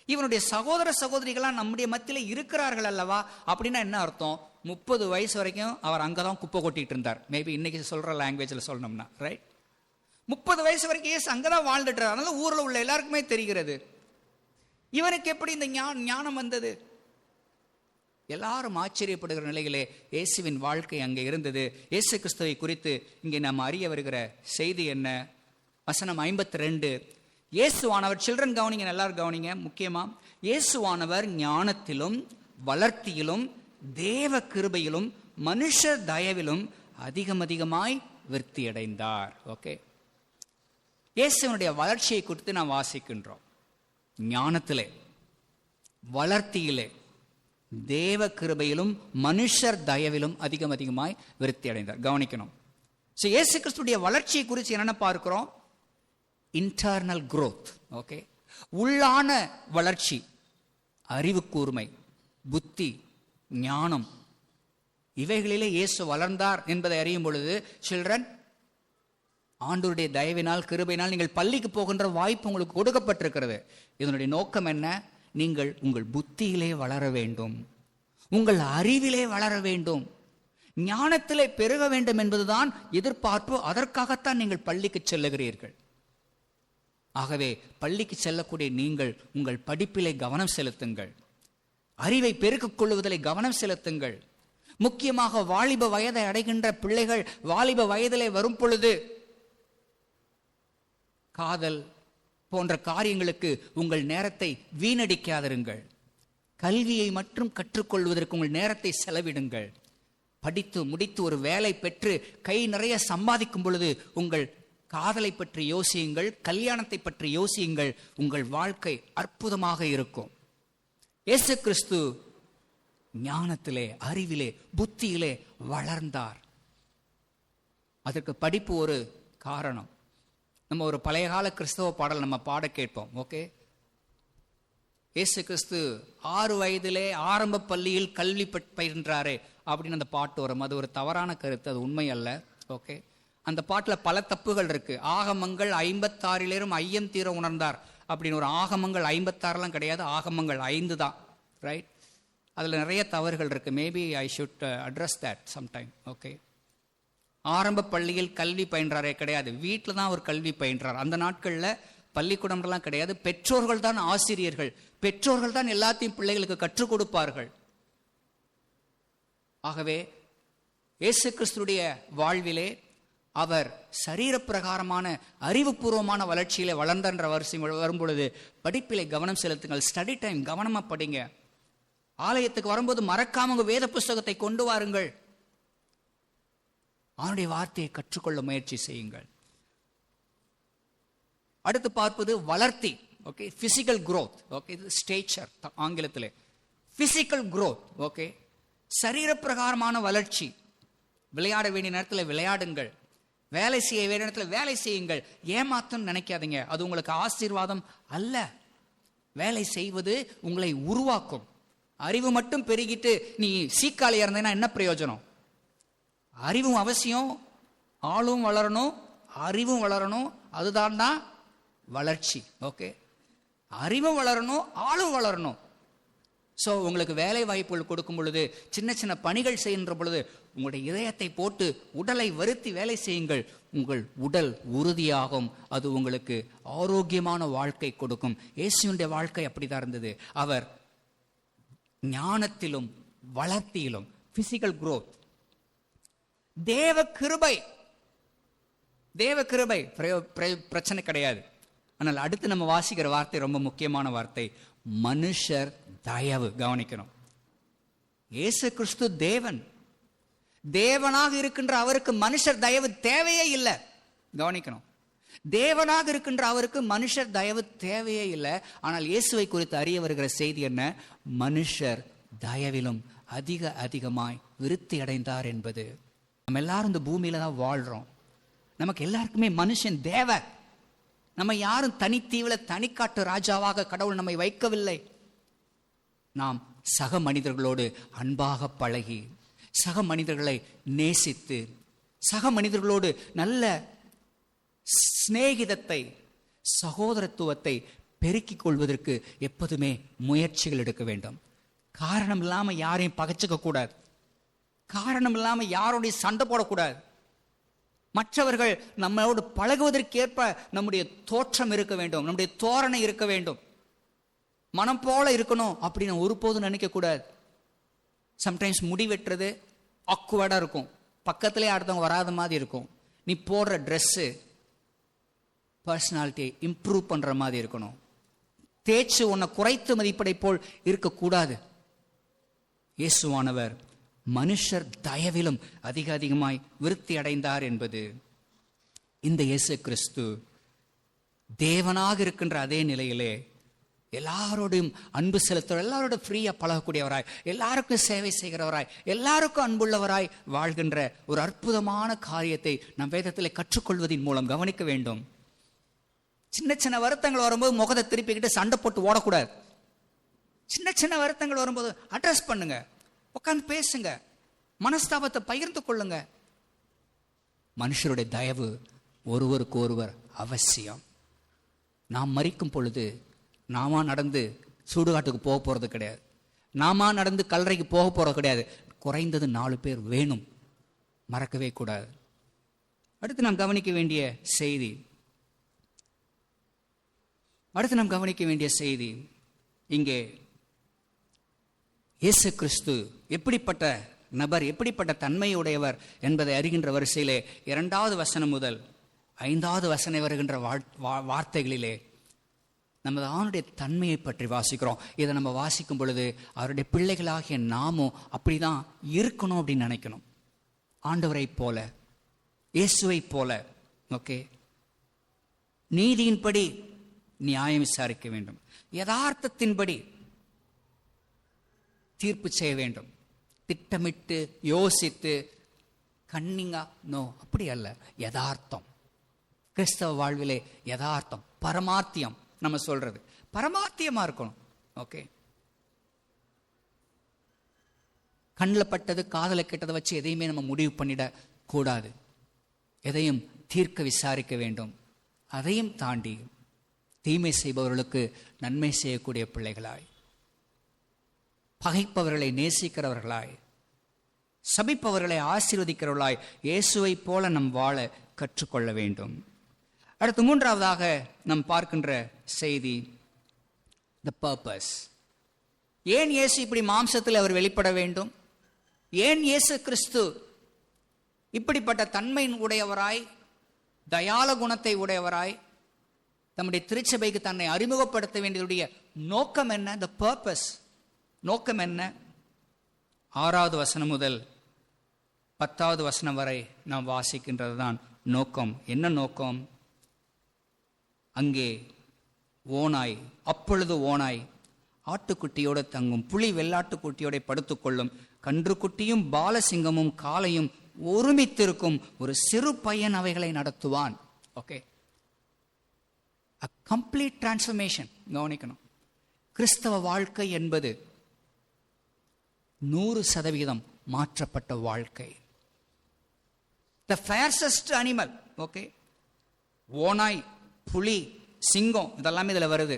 S1: இவனுடைய சகோதர சகோதரிகளாம் நம்முடைய மத்தியில் இருக்கிறார்கள் அல்லவா அப்படின்னா என்ன அர்த்தம்? 30 வயசு வரைக்கும் அவர் அங்கதான் குப்பை கொட்டிட்டு இருந்தார். மேபி இன்னைக்கு சொல்ற லாங்குவேஜ்ல சொல்லணும்னா, ரைட்? 30 வயசு வரைக்கும் இயேசு அங்கதான் வாழ்ந்துட்டு, அதனால ஊர்ல உள்ள எல்லாருக்குமே தெரிகிறது. இவனுக்கு எப்படி இந்த ஞானம் வந்தது? எல்லாரும் ஆச்சரியப்படுகிற நிலையிலே இயேசுவின் வாழ்க்கை அங்கே இருந்தது. இயேசு கிறிஸ்துவை குறித்து இங்கே நாம் அறிய வருகிற செய்தி என்ன? வசனம் 52. இயேசுவானவர், சில்ட்ரன் கவனிங்க, எல்லாரும் கவனிங்க முக்கியமா. இயேசுவானவர் ஞானத்திலும் வளர்த்தியிலும் தேவ கிருபையிலும் மனுஷர் தயவிலும் அதிகமாய் விருத்தி அடைந்தார். ஓகே, இயேசுவனுடைய வளர்ச்சியை குறித்து நாம் வாசிக்கின்றோம். ஞானத்திலே, வளர்த்தியிலே, தேவ கிருபையிலும் மனுஷர் தயவிலும் அதிகமாய் விருத்தி அடைந்தார். கவனிக்கணும். இயேசு கிறிஸ்துடைய வளர்ச்சியை குறித்து என்னென்ன பார்க்கிறோம்? Internal growth. ஓகே, உள்ளான வளர்ச்சி, அறிவு கூர்மை, புத்தி, ஞானம், இவைகளிலே இயேசு வளர்ந்தார் என்பதை அறியும் பொழுது, சில்ட்ரன், ஆண்டவருடைய தயவினால் கிருபையினால் நீங்கள் பள்ளிக்கு போகின்ற வாய்ப்பு உங்களுக்கு கொடுக்கப்பட்டிருக்கிறது. இதனுடைய நோக்கம் என்ன? நீங்கள் உங்கள் புத்தியிலே வளர வேண்டும், உங்கள் அறிவிலே வளர வேண்டும், ஞானத்திலே பெருக வேண்டும் என்பதுதான் எதிர்பார்ப்பு. அதற்காகத்தான் நீங்கள் பள்ளிக்கு செல்லுகிறீர்கள். ஆகவே பள்ளிக்கு செல்லக்கூடிய நீங்கள் உங்கள் படிப்பிலே கவனம் செலுத்துங்கள், அறிவை பெருக்கிக் கொள்வதிலே கவனம் செலுத்துங்கள். முக்கியமாக வாலிப வயதை அடைகின்ற பிள்ளைகள் வாலிப வயதிலே வரும் பொழுது காதல் போன்ற காரியங்களுக்கு உங்கள் நேரத்தை வீணடிக்காதிருங்கள். கல்வியை மட்டும் கற்றுக்கொள்வதற்கு உங்கள் நேரத்தை செலவிடுங்கள். படித்து முடித்து ஒரு வேலை பெற்று கை நிறைய சம்பாதிக்கும் பொழுது உங்கள் காதலை பற்றி யோசியுங்கள், கல்யாணத்தை பற்றி யோசியுங்கள். உங்கள் வாழ்க்கை அற்புதமாக இருக்கும். இயேசு கிறிஸ்து ஞானத்திலே, அறிவிலே, புத்தியிலே வளர்ந்தார். அதற்கு படிப்பு ஒரு காரணம். நம்ம ஒரு பழைய கால கிறிஸ்தவ பாடல் நம்ம பாட கேட்போம். ஓகே, இயேசு கிறிஸ்து 6 வயதிலே ஆரம்ப பள்ளியில் கல்வி பயின்றாரே அப்படின்னு அந்த பாட்டு வரும். அது ஒரு தவறான கருத்து, அது உண்மை அல்ல. ஓகே, அந்த பாட்டில் பல தப்புகள் இருக்கு. ஆகமங்கள் 56 ஐயம் தீர உணர்ந்தார் அப்படின்னு. ஒரு ஆகமங்கள் 56 கிடையாது, ஆகமங்கள் 5 தான், ரைட்? அதில் நிறைய தவறுகள் இருக்கு. Maybe I should address that sometime. Okay, ஆரம்ப பள்ளியில் கல்வி பயின்றாரே கிடையாது, வீட்டில் தான் அவர் கல்வி பயின்றார். அந்த நாட்களில் பள்ளிக்கூடம்லாம் கிடையாது, பெற்றோர்கள் தான் ஆசிரியர்கள், பெற்றோர்கள் தான் எல்லாத்தையும் பிள்ளைகளுக்கு கற்றுக் கொடுப்பார்கள். ஆகவே இயேசு கிறிஸ்துடைய வாழ்விலே அவர் சரீரப்பிரகாரமான அறிவுபூர்வமான வளர்ச்சியிலே வளர்ந்தன்ற வரிசை வரும்பொழுது படிப்பிலே கவனம் செலுத்துங்கள். ஸ்டடி டைம், கவனமா படிங்க. ஆலயத்துக்கு வரும்போது மறக்காம உங்க வேத புஸ்தகத்தை கொண்டு வாருங்கள். அவனுடைய வார்த்தையை கற்றுக்கொள்ள முயற்சி செய்யுங்கள். அடுத்து பார்ப்பது வளர்த்தி. Okay, physical growth. ஓகே, இது ஸ்டேச்சர் ஆங்கிலத்திலே. Physical growth. ஓகே, சரீரப்பிரகாரமான வளர்ச்சி. விளையாட வேண்டிய நேரத்தில் விளையாடுங்கள், வேலை செய்ய வேண்டிய நேரத்தில் வேலை செய்யுங்கள். ஏமாத்தம் நினைக்காதீங்க, அது உங்களுக்கு ஆசீர்வாதம் அல்ல. வேலை செய்வது உங்களை உருவாக்கும். அறிவு மட்டும் பெருகிட்டு நீ சீக்காளியா இருந்தேன்னா என்ன பிரயோஜனம்? அறிவும் அவசியம், ஆளும் வளரணும், அறிவும் வளரணும். அதுதான் தான் வளர்ச்சி. ஓகே, அறிவும் வளரணும், ஆளும் வளரணும். ஸோ உங்களுக்கு வேலை வாய்ப்புகள் கொடுக்கும் பொழுது, சின்ன சின்ன பணிகள் செய்கின்ற பொழுது உங்களுடைய இதயத்தை போட்டு உடலை வருத்தி வேலை செய்யுங்கள். உங்கள் உடல் உறுதியாகும், அது உங்களுக்கு ஆரோக்கியமான வாழ்க்கை கொடுக்கும். இயேசுவினுடைய வாழ்க்கை அப்படிதான் இருந்தது. அவர் ஞானத்திலும் வளர்த்தியிலும், பிசிக்கல் growth, தேவ கிருபை. தேவ கிருபை பிரச்சனை கிடையாது. ஆனால் அடுத்து நம்ம வாசிக்கிற வார்த்தை ரொம்ப முக்கியமான வார்த்தை, மனுஷர் தயவு. கவனிக்கணும். இயேசு கிறிஸ்து தேவன், தேவனாக இருக்கின்ற அவருக்கு மனுஷர் தயவு தேவையே இல்லை. கவனிக்கணும். தேவனாக இருக்கின்ற அவருக்கு மனுஷர் தயவு தேவையே இல்லை. ஆனால் இயேசுவை குறித்து அறிய வருகிற செய்தி என்ன? மனுஷர் தயவிலும் அதிகமாய் விருத்தி அடைந்தார் என்பது. நம்ம எல்லாரும் இந்த பூமியில தான் வாழ்றோம். நமக்கு எல்லாருக்குமே மனுஷன் தேவை. நம்ம யாரும் தனித்தீவுல தனிக்காட்டு ராஜாவாக கடவுள் நம்மை வைக்கவில்லை. நாம் சக மனிதர்களோடு அன்பாக பழகி, சக மனிதர்களை நேசித்து, சக மனிதர்களோடு நல்ல சிநேகிதத்தை, சகோதரத்துவத்தை பெருக்கிக் கொள்வதற்கு எப்போதுமே முயற்சிகள் எடுக்க வேண்டும். காரணம் இல்லாம யாரையும் பகைச்சுக்க கூடாது. காரணம் இல்லாம யாரோடைய சண்டை போடக்கூடாது. மற்றவர்கள் நம்மளோடு பழகுவதற்கேற்ப நம்முடைய தோற்றம் இருக்க வேண்டும், நம்முடைய தோரணை இருக்க வேண்டும். மனம் போல இருக்கணும் அப்படின்னு ஒருபோதும் நினைக்க கூடாது. சம்டைம்ஸ் முடி வெட்டுறது ஆக்வர்டா இருக்கும், பக்கத்திலே அடுத்தவங்க வராத மாதிரி இருக்கும். நீ போடுற ட்ரெஸ்ஸு பர்சனாலிட்டியை இம்ப்ரூவ் பண்ற மாதிரி இருக்கணும். தேய்ச்சி உன்னை குறைத்து மதிப்படை போல் இருக்கக்கூடாது. இயேசுவானவர் மனுஷர் தயவிலும் அதிகமாய் விருத்தி அடைந்தார் என்பது. இந்த இயேசு கிறிஸ்து தேவனாக இருக்கின்ற அதே நிலையிலே எல்லாரோடையும் அன்பு செலுத்த, எல்லாரோட ஃப்ரீயா பழகக்கூடியவராய், எல்லாருக்கும் சேவை செய்கிறவராய், எல்லாருக்கும் அன்புள்ளவராய் வாழ்கின்ற ஒரு அற்புதமான காரியத்தை நம் வேதத்திலே கற்றுக்கொள்வதன் மூலம் கவனிக்க வேண்டும். சின்ன சின்ன வருத்தங்கள் வரும்போது முகத்தை திருப்பிக்கிட்டு சண்டை போட்டு ஓடக்கூடாது. சின்ன சின்ன வருத்தங்கள் வரும்போது அட்ரஸ் பண்ணுங்க, உட்காந்து பேசுங்க, மனஸ்தாபத்தை பகிர்ந்து கொள்ளுங்க. மனுஷருடைய தயவு ஒருவருக்கு ஒருவர் அவசியம். நாம் மரிக்கும் பொழுது நாம நடந்து சுடுகாட்டுக்கு போக போறது கிடையாது, நாம நடந்து கல்லறைக்கு போக போறது கிடையாது. குறைந்தது 4 பேர் வேணும், மறக்கவே கூடாது. அடுத்து நாம் கவனிக்க வேண்டிய செய்தி இங்கே இயேசு கிறிஸ்து எப்படிப்பட்ட நபர், எப்படிப்பட்ட தன்மையுடையவர் என்பதை அறிகின்ற வரிசையிலே 2வது வசனம் முதல் 5வது வசனம் வருகின்ற வார்த்தைகளிலே நமது ஆணுடைய தன்மையை பற்றி வாசிக்கிறோம். இதை நம்ம வாசிக்கும் பொழுது அவருடைய பிள்ளைகளாகிய நாமும் அப்படிதான் இருக்கணும் அப்படின்னு நினைக்கணும். ஆண்டவரை போல, இயேசுவை போல. ஓகே, நீதியின்படி நியாயம் விசாரிக்க வேண்டும், யதார்த்தத்தின்படி தீர்ப்பு செய்ய வேண்டும். திட்டமிட்டு யோசித்து கண்ணிங்கா நோ, அப்படி அல்ல. யதார்த்தம், கிறிஸ்தவ வாழ்விலே யதார்த்தம், பரமார்த்தியம் நம்ம சொல்றது பரமார்த்தியமா இருக்கணும். ஓகே, கண்ணில் பட்டது காதல கெட்டதை வச்சு எதையுமே நம்ம முடிவு பண்ணிட கூடாது. எதையும் தீர்க்க விசாரிக்க வேண்டும். அதையும் தாண்டி தீமை செய்பவர்களுக்கு நன்மை செய்யக்கூடிய பிள்ளைகளாய், பகைப்பவர்களை நேசிக்கிறவர்களாய், சபிப்பவர்களை ஆசீர்வதிக்கிறவர்களாய் இயேசுவை போல நம் வாழ கற்றுக்கொள்ள வேண்டும். அடுத்து 3வதாக நாம் பார்க்கின்ற செய்தி the purpose. ஏன் இயேசு இப்படி மாம்சத்தில் அவர் வெளிப்பட வேண்டும்? ஏன் இயேசு கிறிஸ்து இப்படிப்பட்ட தன்மை உடையவராய், தயால குணத்தை உடையவராய் தம்முடைய திருச்சபைக்கு தன்னை அறிமுகப்படுத்த வேண்டியதுடைய நோக்கம் என்ன? the purpose, நோக்கம் என்ன? 6வது வசனம் முதல் 10வது வசனம் வரை நாம் வாசிக்கின்றது தான் நோக்கம். என்ன நோக்கம்? அங்கே ஓனாய், அப்பொழுது ஓனாய் ஆட்டுக்குட்டியோடு தங்கும், புலி வெள்ளாட்டுக்குட்டியோட படுத்துக்கொள்ளும், கன்றுக்குட்டியும் பாலசிங்கமும் காளையும் ஒருமித்திருக்கும், ஒரு சிறு பையன் அவைகளை நடத்துவான். Okay, a complete transformation. கவனிக்கணும், கிறிஸ்தவ வாழ்க்கை என்பது 100% மாற்றப்பட்ட வாழ்க்கை. the fiercest animal. ஓகே, ஓனாய், புலி, சிங்கம், இதெல்லாமே இதுல வருது.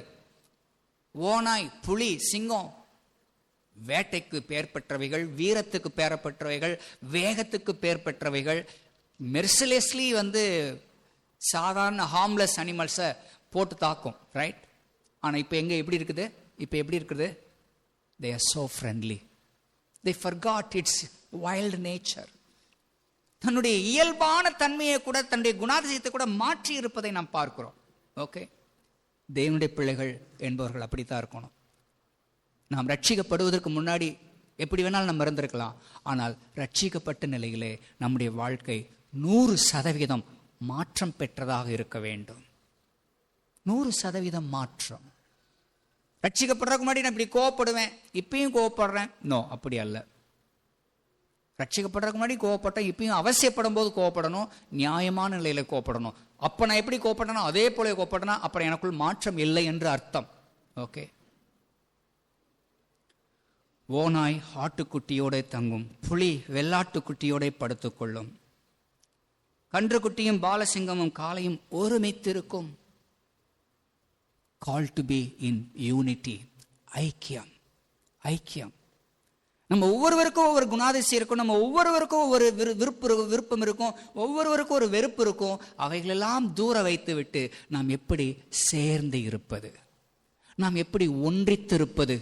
S1: ஓனாய், புலி, சிங்கம் வேட்டைக்கு பெயர் பெற்றவைகள், வீரத்துக்கு பெயர் பெற்றவைகள், வேகத்துக்கு பெயர் பெற்றவைகள். மெர்சிலெஸ்லி சாதாரண ஹார்ம்லெஸ் அனிமல்ஸை போட்டு தாக்கும், ரைட்? ஆனா இப்ப எங்க எப்படி இருக்குது? இப்ப எப்படி இருக்குது? they are so friendly. they forgot its wild nature. தன்னுடைய இயல்பான தன்மையை கூட, தன்னுடைய குணாதிசயத்தை கூட மாற்றி இருப்பதை நாம் பார்க்கிறோம். ஓகே, தேவனுடைய பிள்ளைகள் என்பவர்கள் அப்படித்தான் இருக்கணும். நாம் ரட்சிக்கப்படுவதற்கு முன்னாடி எப்படி வேணாலும் நம்ம இருந்திருக்கலாம். ஆனால் ரட்சிக்கப்பட்ட நிலையிலே நம்முடைய வாழ்க்கை 100% மாற்றம் பெற்றதாக இருக்க வேண்டும். 100% மாற்றம். ரட்சிக்கப்படுறதுக்கு முன்னாடி நான் இப்படி கோவப்படுவேன், இப்பயும் கோவப்படுறேன். நோ, அப்படி அல்ல. ரட்சிக்கப்படுறதுக்கு முன்னாடி கோவப்பட்டேன், இப்பயும் அவசியப்படும் போது கோவப்படணும், நியாயமான நிலையில கோவப்படணும். அப்ப நான் எப்படி கோவப்பட்டனோ அதே போல கோவப்பட்டனா அப்புறம் எனக்குள் மாற்றம் இல்லை என்று அர்த்தம். ஓகே. ஓநாய் ஆட்டுக்குட்டியோட தங்கும், புலி வெள்ளாட்டுக்குட்டியோட படுத்துக்கொள்ளும், கன்றுக்குட்டியும் பாலசிங்கமும் காளையும் ஒருமித்திருக்கும். Call to be in unity, ஐக்கியம். ஐக்கியம். நம்ம ஒவ்வொருவருக்கும் ஒவ்வொரு குணாதிசயம் இருக்கும், நம்ம ஒவ்வொருவருக்கும் ஒவ்வொரு விருப்பம் இருக்கும், ஒவ்வொருவருக்கும் ஒரு வெறுப்பு இருக்கும். அவைகளெல்லாம் தூர வைத்து விட்டு நாம் எப்படி சேர்ந்து இருப்பது, நாம் எப்படி ஒன்றித்திருப்பது.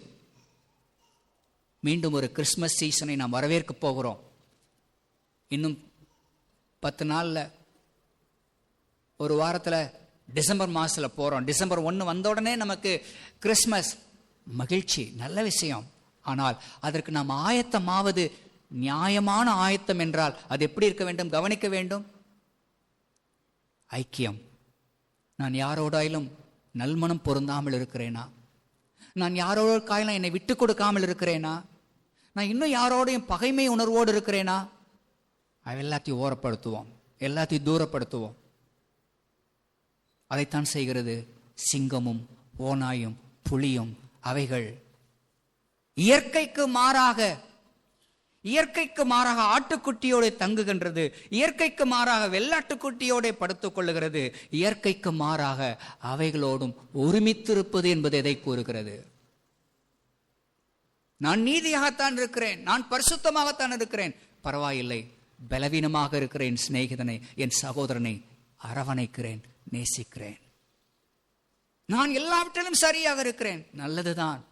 S1: மீண்டும் ஒரு கிறிஸ்மஸ் சீசனை நாம் வரவேற்க போகிறோம். இன்னும் 10 நாள்ல, ஒரு வாரத்தில் டிசம்பர் மாசத்துல போறோம். டிசம்பர் 1 வந்த உடனே நமக்கு கிறிஸ்மஸ். மகிழ்ச்சி, நல்ல விஷயம். ஆனால் அதற்கு நாம் ஆயத்தமாவது நியாயமான ஆயத்தம் என்றால் அது எப்படி இருக்க வேண்டும், கவனிக்க வேண்டும். ஐக்கியம். நான் யாரோடாயிலும் நல்மனம் பொருந்தாமல் இருக்கிறேனா, நான் யாரோடாயிலும் என்னை விட்டு கொடுக்காமல் இருக்கிறேனா, நான் இன்னும் யாரோடையும் பகைமை உணர்வோடு இருக்கிறேனா, எல்லாத்தையும் ஓரப்படுத்துவோம், எல்லாத்தையும் தூரப்படுத்துவோம். அதைத்தான் செய்கிறது சிங்கமும் ஓநாயும் புலியும். அவைகள் இயற்கைக்கு மாறாக ஆட்டுக்குட்டியோட தங்குகின்றது, இயற்கைக்கு மாறாக வெள்ளாட்டுக்குட்டியோட படுத்துக் கொள்ளுகிறது, இயற்கைக்கு மாறாக அவைகளோடும் ஒருமித்திருப்பது என்பது எதை கூறுகிறது? நான் நீதியாகத்தான் இருக்கிறேன், நான் பரிசுத்தமாகத்தான் இருக்கிறேன், பரவாயில்லை, பலவீனமாக இருக்கிற என் சிநேகிதனை, என் சகோதரனை அரவணைக்கிறேன், நேசிக்கிறேன். நான் எல்லாவற்றிலும் சரியாக இருக்கிறேன், நல்லதுதான்.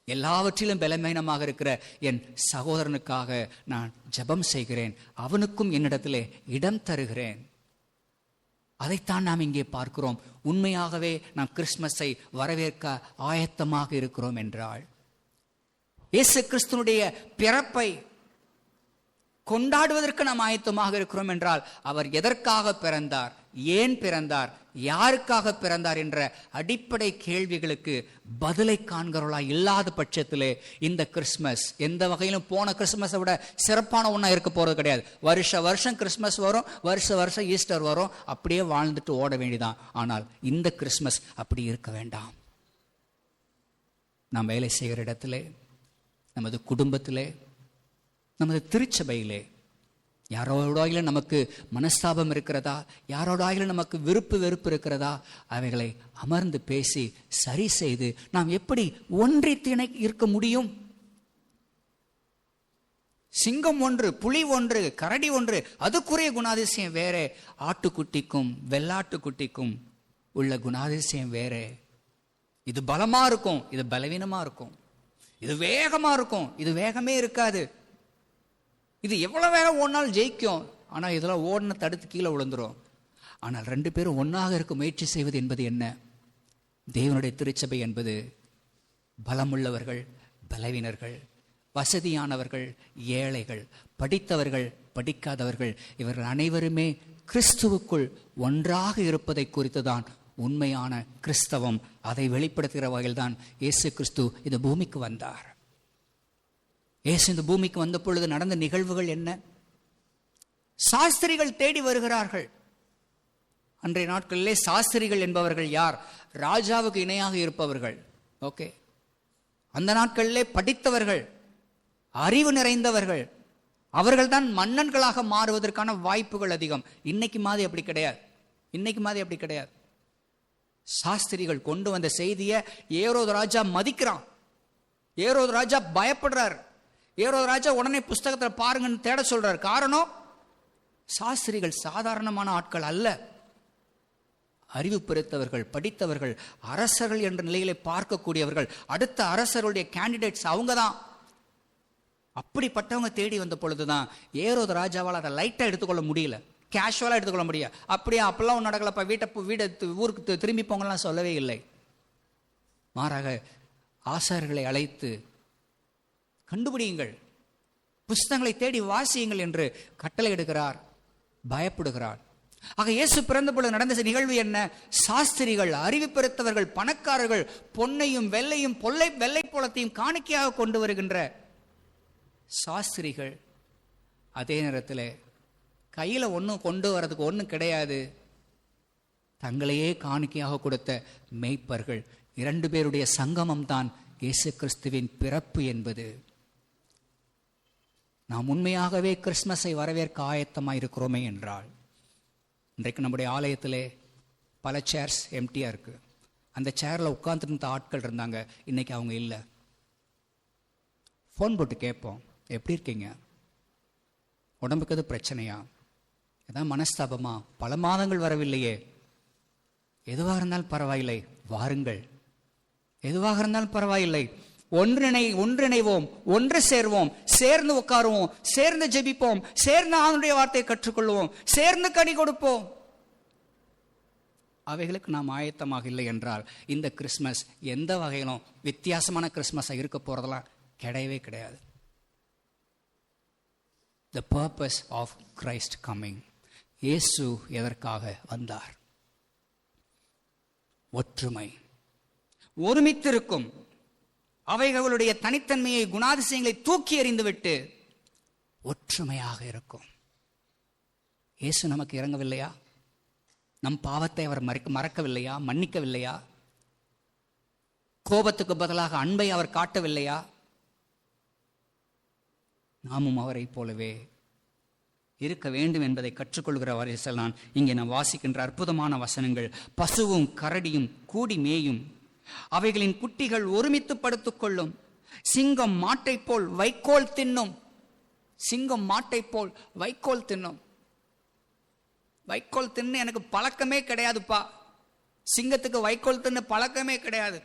S1: எல்லாவற்றிலும் பலவீனமாக இருக்கிற என் சகோதரனுக்காக நான் ஜெபம் செய்கிறேன், அவனுக்கும் என்னிடத்திலே இடம் தருகிறேன். அதைத்தான் நாம் இங்கே பார்க்கிறோம். உண்மையாகவே நாம் கிறிஸ்துமஸை வரவேற்க ஆயத்தமாக இருக்கிறோம் என்றால், இயேசு கிறிஸ்துனுடைய பிறப்பை கொண்டாடுவதற்கு நாம் ஆயத்தமாக இருக்கிறோம் என்றால், அவர் எதற்காக பிறந்தார், ஏன் பிறந்தார், யாருக்காக பிறந்தார் என்ற அடிப்படை கேள்விகளுக்கு பதிலை காண்கிறவர்களா இல்லாத பட்சத்திலே இந்த கிறிஸ்மஸ் எந்த வகையிலும் போன கிறிஸ்மஸை விட சிறப்பான ஒன்றா இருக்க போறது கிடையாது. வருஷம் கிறிஸ்மஸ் வரும், வருஷம் ஈஸ்டர் வரும், அப்படியே வாழ்ந்துட்டு ஓட வேண்டியதான். ஆனால் இந்த கிறிஸ்மஸ் அப்படி இருக்க வேண்டாம். நாம் வேலை செய்கிற இடத்திலே, நமது குடும்பத்திலே, நமது திருச்சபையிலே யாரோடாயிலும் நமக்கு மனஸ்தாபம் இருக்கிறதா, யாரோடாயிலும் நமக்கு விருப்பு வெறுப்பு இருக்கிறதா, அவைகளை அமர்ந்து பேசி சரி செய்து நாம் எப்படி ஒன்றித்திணை இருக்க முடியும்? சிங்கம் ஒன்று, புலி ஒன்று, கரடி ஒன்று, அதுக்குரிய குணாதிசயம் வேற. ஆட்டுக்குட்டிக்கும் வெள்ளாட்டுக்குட்டிக்கும் உள்ள குணாதிசயம் வேற. இது பலமா இருக்கும், இது பலவீனமா இருக்கும். இது வேகமா இருக்கும், இது வேகமே இருக்காது. இது எவ்வளவு வேகம் ஓடினாலும் ஜெயிக்கும், ஆனா இதெல்லாம் ஓடின தடுத்து கீழே விழுந்துரும். ஆனால் 2 பேரும் ஒன்னாக இருக்க முயற்சி செய்வது என்பது என்ன? தேவனுடைய திருச்சபை என்பது பலமுள்ளவர்கள், பலவீனர்கள், வசதியானவர்கள், ஏழைகள், படித்தவர்கள், படிக்காதவர்கள், இவர்கள் அனைவருமே கிறிஸ்துவுக்குள் ஒன்றாக இருப்பதை குறித்துதான் உண்மையான கிறிஸ்தவம். அதை வெளிப்படுத்துகிற வகையில்தான் இயேசு கிறிஸ்து இந்த பூமிக்கு வந்தார். இயேசு இந்த பூமிக்கு வந்த பொழுது நடந்த நிகழ்வுகள் என்ன? சாஸ்திரிகள் தேடி வருகிறார்கள். அன்றைய நாட்களிலே சாஸ்திரிகள் என்பவர்கள் யார்? ராஜாவுக்கு இணையாக இருப்பவர்கள். ஓகே. அந்த நாட்களிலே படித்தவர்கள், அறிவு நிறைந்தவர்கள், அவர்கள் தான் மன்னன்களாக மாறுவதற்கான வாய்ப்புகள் அதிகம். இன்னைக்கு மாதிரி அப்படி கிடையாது. சாஸ்திரிகள் கொண்டு வந்த செய்தியை ஏரோது ராஜா மதிக்கிறான். ஏரோது ராஜா பயப்படுறார். ஏரோது ராஜா உடனே புஸ்தகத்தில் பாருங்கன்னு தேட சொல்றார். காரணம், சாஸ்திரிகள் சாதாரணமான ஆட்கள் அல்ல, அறிவு பெருத்தவர்கள், படித்தவர்கள், அரசர்கள் என்ற நிலையிலே பார்க்கக்கூடியவர்கள், அடுத்த அரசர்களுடைய கேண்டிடேட்ஸ் அவங்க தான். அப்படிப்பட்டவங்க தேடி வந்த பொழுதுதான் ஏரோது ராஜாவால் அதை லைட்டா எடுத்துக்கொள்ள முடியல, கேஷுவலா எடுத்துக்கொள்ள முடியாது. அப்படியே அப்பெல்லாம் ஒன்று நடக்கலப்பா, வீட்டை ஊருக்கு திரும்பி போங்கலாம் சொல்லவே இல்லை. மாறாக ஆசாரியர்களை அழைத்து கண்டுபிடியுங்கள், புஸ்தகங்களை தேடி வாசியுங்கள் என்று கட்டளை எடுக்கிறார். பயப்படுகிறார். ஆக இயேசு பிறந்த பொழுது நடந்த நிகழ்வு என்ன? சாஸ்திரிகள், அறிவிப்பெருத்தவர்கள், பணக்காரர்கள் பொன்னையும் வெள்ளையும் வெள்ளை போலத்தையும் காணிக்கையாக கொண்டு வருகின்ற சாஸ்திரிகள், அதே நேரத்தில் கையில் ஒன்றும் கொண்டு வரதுக்கு ஒன்றும் கிடையாது, தங்களையே காணிக்கையாக கொடுத்த மேய்ப்பர்கள், 2 பேருடைய சங்கமம் தான் இயேசு கிறிஸ்துவின் பிறப்பு என்பது. நாம் உண்மையாகவே கிறிஸ்துமஸை வரவேற்க ஆயத்தமாக இருக்கிறோமே என்றால், இன்றைக்கு நம்முடைய ஆலயத்திலே பல சேர்ஸ் எம்டியாக இருக்குது. அந்த சேரில் உட்கார்ந்துருந்த ஆட்கள் இருந்தாங்க, இன்னைக்கு அவங்க இல்லை. ஃபோன் போட்டு கேட்போம், எப்படி இருக்கீங்க, உடம்புக்கு எது பிரச்சனையா, ஏதாவது மனஸ்தாபமா, பல மாதங்கள் வரவில்லையே, எதுவாக இருந்தாலும் பரவாயில்லை வாருங்கள், எதுவாக இருந்தாலும் பரவாயில்லை, ஒன்றிணைவோம், ஒன்று சேர்வோம், சேர்ந்து உட்காருவோம், சேர்ந்து ஜெபிப்போம், சேர்ந்து ஆண்டவருடைய வார்த்தையை கற்றுக்கொள்வோம், சேர்ந்து கனி கொடுப்போம். அவைகளுக்கு நாம் ஆயத்தமாக இல்லை என்றால் இந்த கிறிஸ்மஸ் எந்த வகையிலும் வித்தியாசமான கிறிஸ்மஸாக இருக்க போறதெல்லாம் கிடையவே கிடையாது. The purpose of Christ coming. இயேசு எதற்காக வந்தார்? ஒற்றுமை, ஒருமித்திருக்கும், அவைகளுடைய தனித்தன்மையை, குணாதிசயங்களை தூக்கி எறிந்துவிட்டு ஒற்றுமையாக இருக்கும். இயேசு நமக்கு இறங்கவில்லையா? நம் பாவத்தை அவர் மறக்கவில்லையா? மன்னிக்கவில்லையா? கோபத்துக்கு பதிலாக அன்பை அவர் காட்டவில்லையா? நாமும் அவரை போலவே இருக்க வேண்டும் என்பதை கற்றுக்கொள்கிற வரிசையில் நான் இங்கே நான் வாசிக்கின்ற அற்புதமான வசனங்கள். பசுவும் கரடியும் கூடி மேயும், அவைகளின் குட்டிகள் ஒருமித்து படுத்துக் கொள்ளும், சிங்கம் மாட்டை போல் வைக்கோல் தின்னும். சிங்கம் மாட்டை போல் வைக்கோல் தின்னும். வைக்கோல் தின்னு எனக்கு பழக்கமே கிடையாதுப்பா. சிங்கத்துக்கு வைக்கோல் தின்னு பழக்கமே கிடையாது.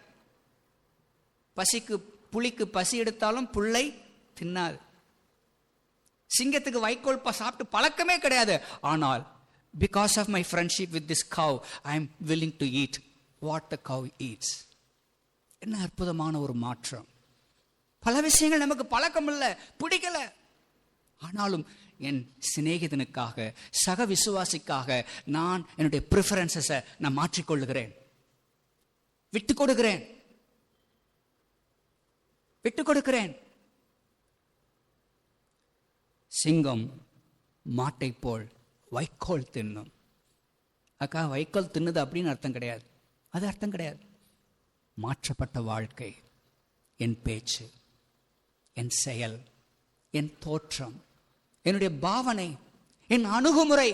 S1: புலிக்கு பசி எடுத்தாலும் புல்லை தின்னாது. சிங்கத்துக்கு வைக்கோல் சாப்பிட்டு பழக்கமே கிடையாது. ஆனால் because of my friendship with this cow, I am willing to eat what the cow eats. என்ன அற்புதமான ஒரு மாற்றம். பல விஷயங்கள் நமக்கு பழக்கம் இல்லை, பிடிக்கல. ஆனாலும் என் சிநேகிதனுக்காக, சக விசுவாசிக்காக நான் என்னுடைய ப்ரிஃபரன்சஸை நான் மாற்றிக்கொள்ளுகிறேன், விட்டு கொடுக்கிறேன். சிங்கம் மாட்டை போல் வைக்கோல் தின்னும். அக்கா வைக்கோல் தின்னுது அப்படின்னு அர்த்தம் கிடையாது. அது அர்த்தம் கிடையாது. மாற்றப்பட்ட வாழ்க்கை, என் பேச்சு, என் செயல், என் தோற்றம், என்னுடைய பாவனை, என் அணுகுமுறை,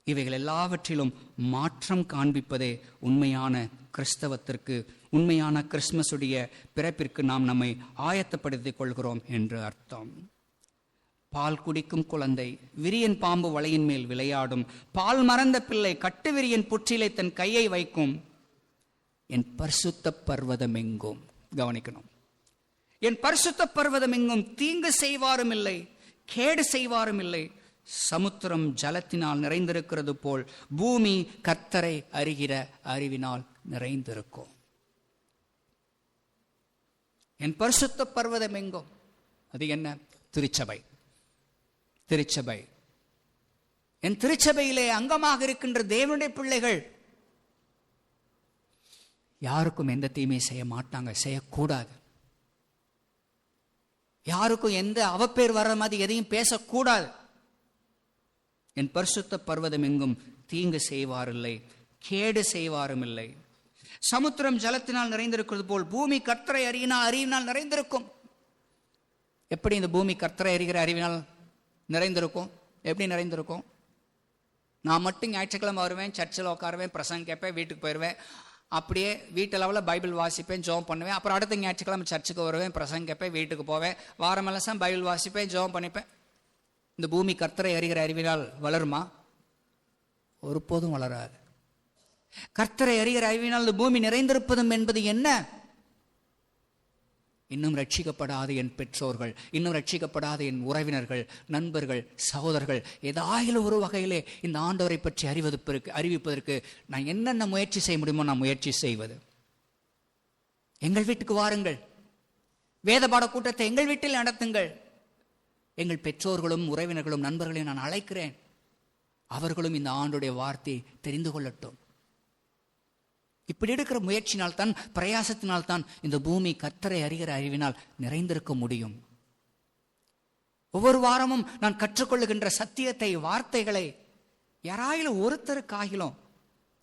S1: இவைகள் எல்லாவற்றிலும் மாற்றம் காண்பிப்பதே உண்மையான கிறிஸ்தவத்திற்கு, உண்மையான கிறிஸ்துமஸுடைய பிறப்பிற்கு நாம் நம்மை ஆயத்தப்படுத்திக் கொள்கிறோம் என்று அர்த்தம். பால் குடிக்கும் குழந்தை விரியன் பாம்பு வலையின் மேல் விளையாடும், பால் மறந்த பிள்ளை கட்டு விரியன் புற்றிலை தன் கையை வைக்கும். என் பரிசுத்த பர்வதம் எங்கும், கவனிக்கணும், என் பரிசுத்த பர்வதம் எங்கும் தீங்கு செய்வாரும் இல்லை, கேடு செய்வாரும் இல்லை. சமுத்திரம் ஜலத்தினால் நிறைந்திருக்கிறது போல் பூமி கர்த்தரை அறிகிற அறிவினால் நிறைந்திருக்கும். என் பரிசுத்த பர்வதம் எங்கும், அது என்ன? திருச்சபை. என் திருச்சபையிலே அங்கமாக இருக்கின்ற தேவனுடைய பிள்ளைகள் யாருக்கும் எந்த தீமையை செய்ய மாட்டாங்க, செய்யக்கூடாது. யாருக்கும் எந்த அவப்பேர் வர்ற மாதிரி எதையும் பேசக்கூடாது. என் பரிசுத்த பர்வதம் எங்கும் தீங்கு செய்வாரில்லை, கேடு செய்வாரும் இல்லை. சமுத்திரம் ஜலத்தினால் நிறைந்திருக்கிறது போல் பூமி கர்த்தரை அறிவினால் நிறைந்திருக்கும். எப்படி இந்த பூமி கர்த்தரை அறிகிற அறிவினால் நிறைந்திருக்கும்? எப்படி நிறைந்திருக்கும்? நான் மட்டும் ஞாயிற்றுக்கிழமை வருவேன், சர்ச்சில் உட்காருவேன், பிரசங்கம் கேட்பேன், வீட்டுக்கு போயிடுவேன், அப்படியே வீட்டு அளவில் பைபிள் வாசிப்பேன், ஜெபம் பண்ணுவேன், அப்புறம் அடுத்த ஞாயிற்றுக்கிழமை சர்ச்சுக்கு வருவேன், பிரசங்கம் கேட்பேன், வீட்டுக்கு போவேன், வாரமெல்லாம் பைபிள் வாசிப்பேன், ஜெபம் பண்ணிப்பேன். இந்த பூமி கர்த்தரை அறிகிற அறிவினால் வளருமா? ஒருபோதும் வளராது. கர்த்தரை அறிகிற அறிவினால் இந்த பூமி நிறைந்திருப்பதும் என்பது என்ன? இன்னும் ரட்சிக்கப்படாத என் பெற்றோர்கள், இன்னும் ரட்சிக்கப்படாத என் உறவினர்கள், நண்பர்கள், சகோதரர்கள் ஏதாயிலும் ஒரு வகையிலே இந்த ஆண்டவரை பற்றி அறிவிப்பதற்கு நான் என்னென்ன முயற்சி செய்ய முடியுமோ நான் முயற்சி செய்வது. எங்கள் வீட்டுக்கு வாருங்கள், வேத பாட கூட்டத்தை எங்கள் வீட்டில் நடத்துங்கள். எங்கள் பெற்றோர்களும் உறவினர்களும் நண்பர்களையும் நான் அழைக்கிறேன். அவர்களும் இந்த ஆண்டுடைய வார்த்தையை தெரிந்து கொள்ளட்டும். இப்படி எடுக்கிற முயற்சினால் தான், பிரயாசத்தினால் தான் இந்த பூமி கர்த்தரை அறிகிற அறிவினால் நிறைந்திருக்க முடியும். ஒவ்வொரு வாரமும் நான் கற்றுக்கொள்ளுகின்ற சத்தியத்தை, வார்த்தைகளை யாராயிலும் ஒருத்தருக்காகிலும்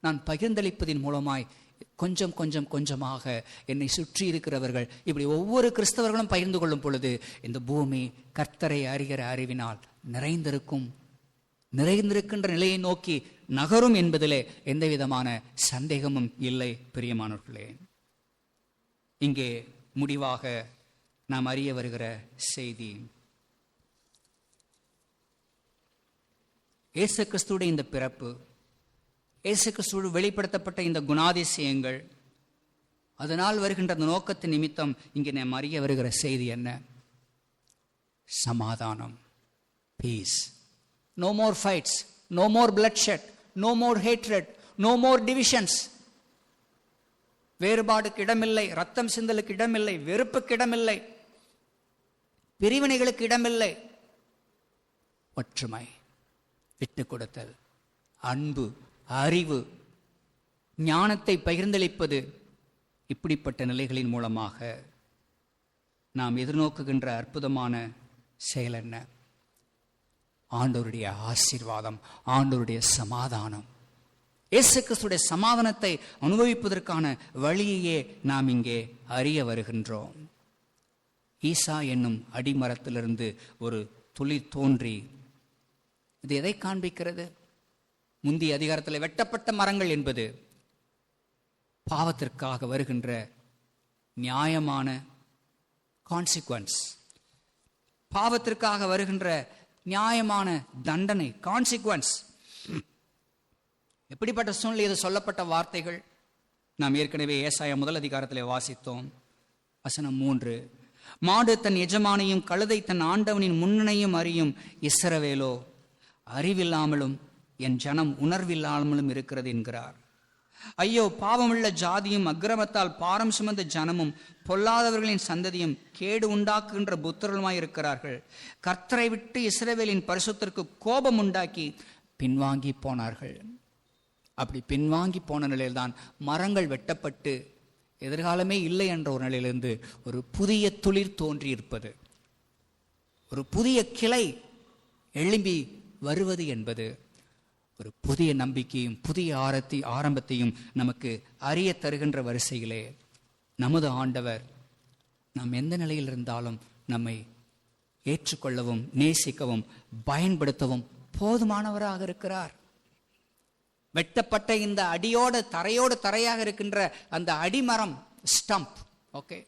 S1: நான் பகிர்ந்தளிப்பதின் மூலமாய் கொஞ்சம் கொஞ்சம் கொஞ்சமாக என்னை சுற்றி இருக்கிறவர்கள், இப்படி ஒவ்வொரு கிறிஸ்தவர்களும் பகிர்ந்து கொள்ளும் பொழுது இந்த பூமி கர்த்தரை அறிகிற அறிவினால் நிறைந்திருக்கின்ற நிலையை நோக்கி நகரும் என்பதிலே எந்த விதமான சந்தேகமும் இல்லை. பிரியமானவர்களே, இங்கே முடிவாக நாம் அறிய வருகிற செய்தி, இயேசு கிறிஸ்துவுடைய இந்த பிறப்பு, இயேசு கிறிஸ்துவோடு வெளிப்படுத்தப்பட்ட இந்த குணாதிசயங்கள், அதனால் வருகின்ற அந்த நோக்கத்தின் நிமித்தம் இங்கே நாம் அறிய வருகிற செய்தி என்ன? சமாதானம், piece. No more fights, no more bloodshed, no more hatred, no more divisions. வேறுபாடுக்கு இடமில்லை, ரத்தம் சிந்தலுக்கு இடமில்லை, வெறுப்புக்கு இடமில்லை, பிரிவினைகளுக்கு இடமில்லை. ஒற்றுமை, விட்டு கொடுத்தல், அன்பு, அறிவு, ஞானத்தை பகிர்ந்தளிப்பது, இப்படிப்பட்ட நிலைகளின் மூலமாக நாம் எதிர்நோக்குகின்ற அற்புதமான செயல் என்ன? ஆண்டவருடைய ஆசீர்வாதம், ஆண்டவருடைய சமாதானம். இயேசு கிறிஸ்துடைய சமாதானத்தை அனுபவிப்பதற்கான வழியையே நாம் இங்கே அறிய வருகின்றோம். ஈசா என்னும் அடிமரத்திலிருந்து ஒரு துளிர் தோன்றி, இது எதை காண்பிக்கிறது? முந்தைய அதிகாரத்தில் வெட்டப்பட்ட மரங்கள் என்பது பாவத்திற்காக வருகின்ற நியாயமான கான்சிக்வன்ஸ், பாவத்திற்காக வருகின்ற நியாயமான தண்டனை, கான்சிக்வன்ஸ். எப்படிப்பட்ட சூழ்நிலை சொல்லப்பட்ட வார்த்தைகள் நாம் ஏற்கனவே ஏசாயா முதல் அதிகாரத்திலே வாசித்தோம். வசனம் 3, மாடு தன் எஜமானையும் கழுதை தன் ஆண்டவனின் முன்னணையும் அறியும், இஸ்ரவேலோ அறிவில்லாமலும் என் ஜனம் உணர்வில்லாமலும் இருக்கிறது என்கிறார். ஐயோ, பாவமுள்ள ஜாதியும் அக்கிரமத்தால் பாரம் சுமந்த ஜனமும் பொல்லாதவர்களின் சந்ததியும் கேடு உண்டாக்குகின்ற புத்திரருமாய் இருக்கிறார்கள். கர்த்தரை விட்டு இஸ்ரவேலின் பரிசுத்தருக்கு கோபம் உண்டாக்கி பின்வாங்கி போனார்கள். அப்படி பின்வாங்கி போன நிலையில்தான் மரங்கள் வெட்டப்பட்டு எதிர்காலமே இல்லை என்ற ஒரு நிலையிலிருந்து ஒரு புதிய துளிர் தோன்றி இருப்பது, ஒரு புதிய கிளை எழும்பி வருவது என்பது ஒரு புதிய நம்பிக்கையும் புதிய ஆரம்பத்தையும் நமக்கு அறிய தருகின்ற வரிசையிலே நமது ஆண்டவர் நாம் எந்த நிலையில் இருந்தாலும் நம்மை ஏற்றுக்கொள்ளவும் நேசிக்கவும் பயன்படுத்தவும் போதுமானவராக இருக்கிறார். வெட்டப்பட்ட இந்த அடியோடு தரையாக இருக்கின்ற அந்த அடிமரம், ஸ்டம்ப், ஓகே,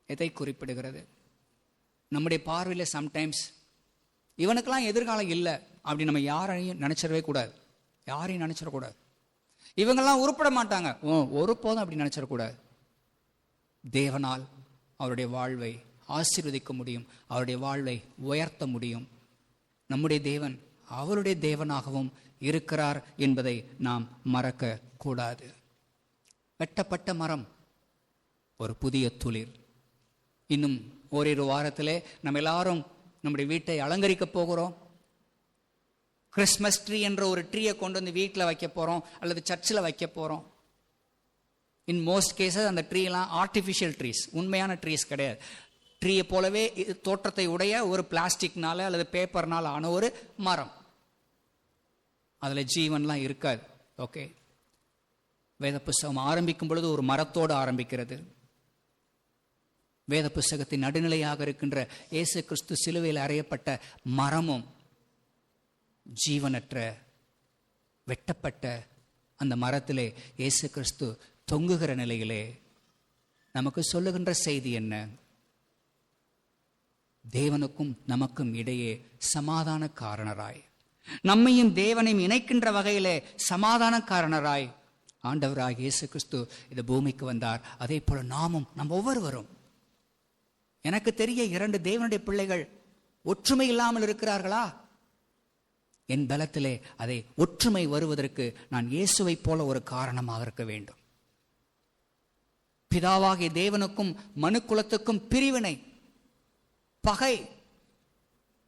S1: எதை குறிப்பிடுகிறது? நம்முடைய பார்வையில் சம்டைம்ஸ் இவனுக்கெல்லாம் எதிர்காலம் இல்லை அப்படி நம்ம யாரையும் நினைச்சிடவே கூடாது. யாரையும் நினைச்சிடக்கூடாது. இவங்கெல்லாம் உருப்பட மாட்டாங்க, ஒருபோதும் அப்படி நினைச்சிடக்கூடாது. தேவனால் அவருடைய வாழ்வை ஆசீர்வதிக்க முடியும், அவருடைய வாழ்வை உயர்த்த முடியும். நம்முடைய தேவன் அவருடைய தேவனாகவும் இருக்கிறார் என்பதை நாம் மறக்க கூடாது. வெட்டப்பட்ட மரம், ஒரு புதிய துளிர். இன்னும் ஓரிரு வாரத்திலே நம்ம எல்லாரும் நம்முடைய வீட்டை அலங்கரிக்க போகிறோம். கிறிஸ்மஸ் ட்ரீ என்ற ஒரு ட்ரீயை கொண்டு வந்து வீட்டில் வைக்க போகிறோம் அல்லது சர்ச்சில் வைக்க போகிறோம். இன் மோஸ்ட் கேஸஸ் அந்த ட்ரீலாம் ஆர்டிஃபிஷியல் ட்ரீஸ், உண்மையான ட்ரீஸ் கிடையாது. ட்ரீயை போலவே தோற்றத்தை உடைய ஒரு பிளாஸ்டிக்னால அல்லது பேப்பர்னால் ஆன ஒரு மரம், அதில் ஜீவன்லாம் இருக்காது. ஓகே, வேத புஸ்தகம் ஆரம்பிக்கும் பொழுது ஒரு மரத்தோடு ஆரம்பிக்கிறது. வேத புஸ்தகத்தின் நடுநிலையாக இருக்கின்ற இயேசு கிறிஸ்து சிலுவையில் அறையப்பட்ட மரமும் ஜீவனற்ற வெட்டப்பட்ட அந்த மரத்திலே இயேசு கிறிஸ்து தொங்குகிற நிலையிலே நமக்கு சொல்லுகின்ற செய்தி என்ன? தேவனுக்கும் நமக்கும் இடையே சமாதான காரணராய், நம்மையும் தேவனையும் இணைக்கின்ற வகையிலே சமாதான காரணராய் ஆண்டவராக இயேசு கிறிஸ்து இந்த பூமிக்கு வந்தார். அதே போல நாமும் நம் ஒவ்வொருவரும், எனக்கு தெரிய 2 தேவனுடைய பிள்ளைகள் ஒற்றுமை இல்லாமல் இருக்கிறார்களா? என் பலத்திலே அதை ஒற்றுமை வருவதற்கு நான் இயேசுவை போல ஒரு காரணமாக இருக்க வேண்டும். பிதாவாகிய தேவனுக்கும் மனுக்குலத்துக்கும் பிரிவினை,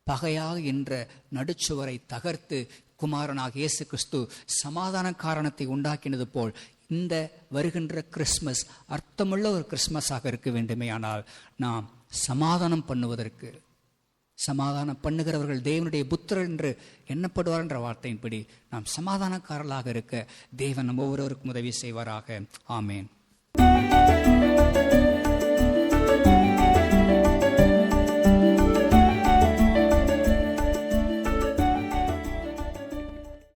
S1: பகையாக என்ற நடுச்சுவரை தகர்த்து குமாரனாக இயேசு கிறிஸ்து சமாதான காரணத்தை உண்டாக்கினது போல் இந்த வருகின்ற கிறிஸ்மஸ் அர்த்தமுள்ள ஒரு கிறிஸ்மஸாக இருக்க வேண்டுமே. ஆனால் நாம் சமாதானம் பண்ணுவதற்கு, சமாதானம் பண்ணுகிறவர்கள் தேவனுடைய புத்திரர் என்று எண்ணப்படுவார் என்ற வார்த்தையின்படி நாம் சமாதானக்காரர்களாக இருக்க தேவன் நம்ம ஒவ்வொருவருக்கும் உதவி செய்வாராக. ஆமேன்.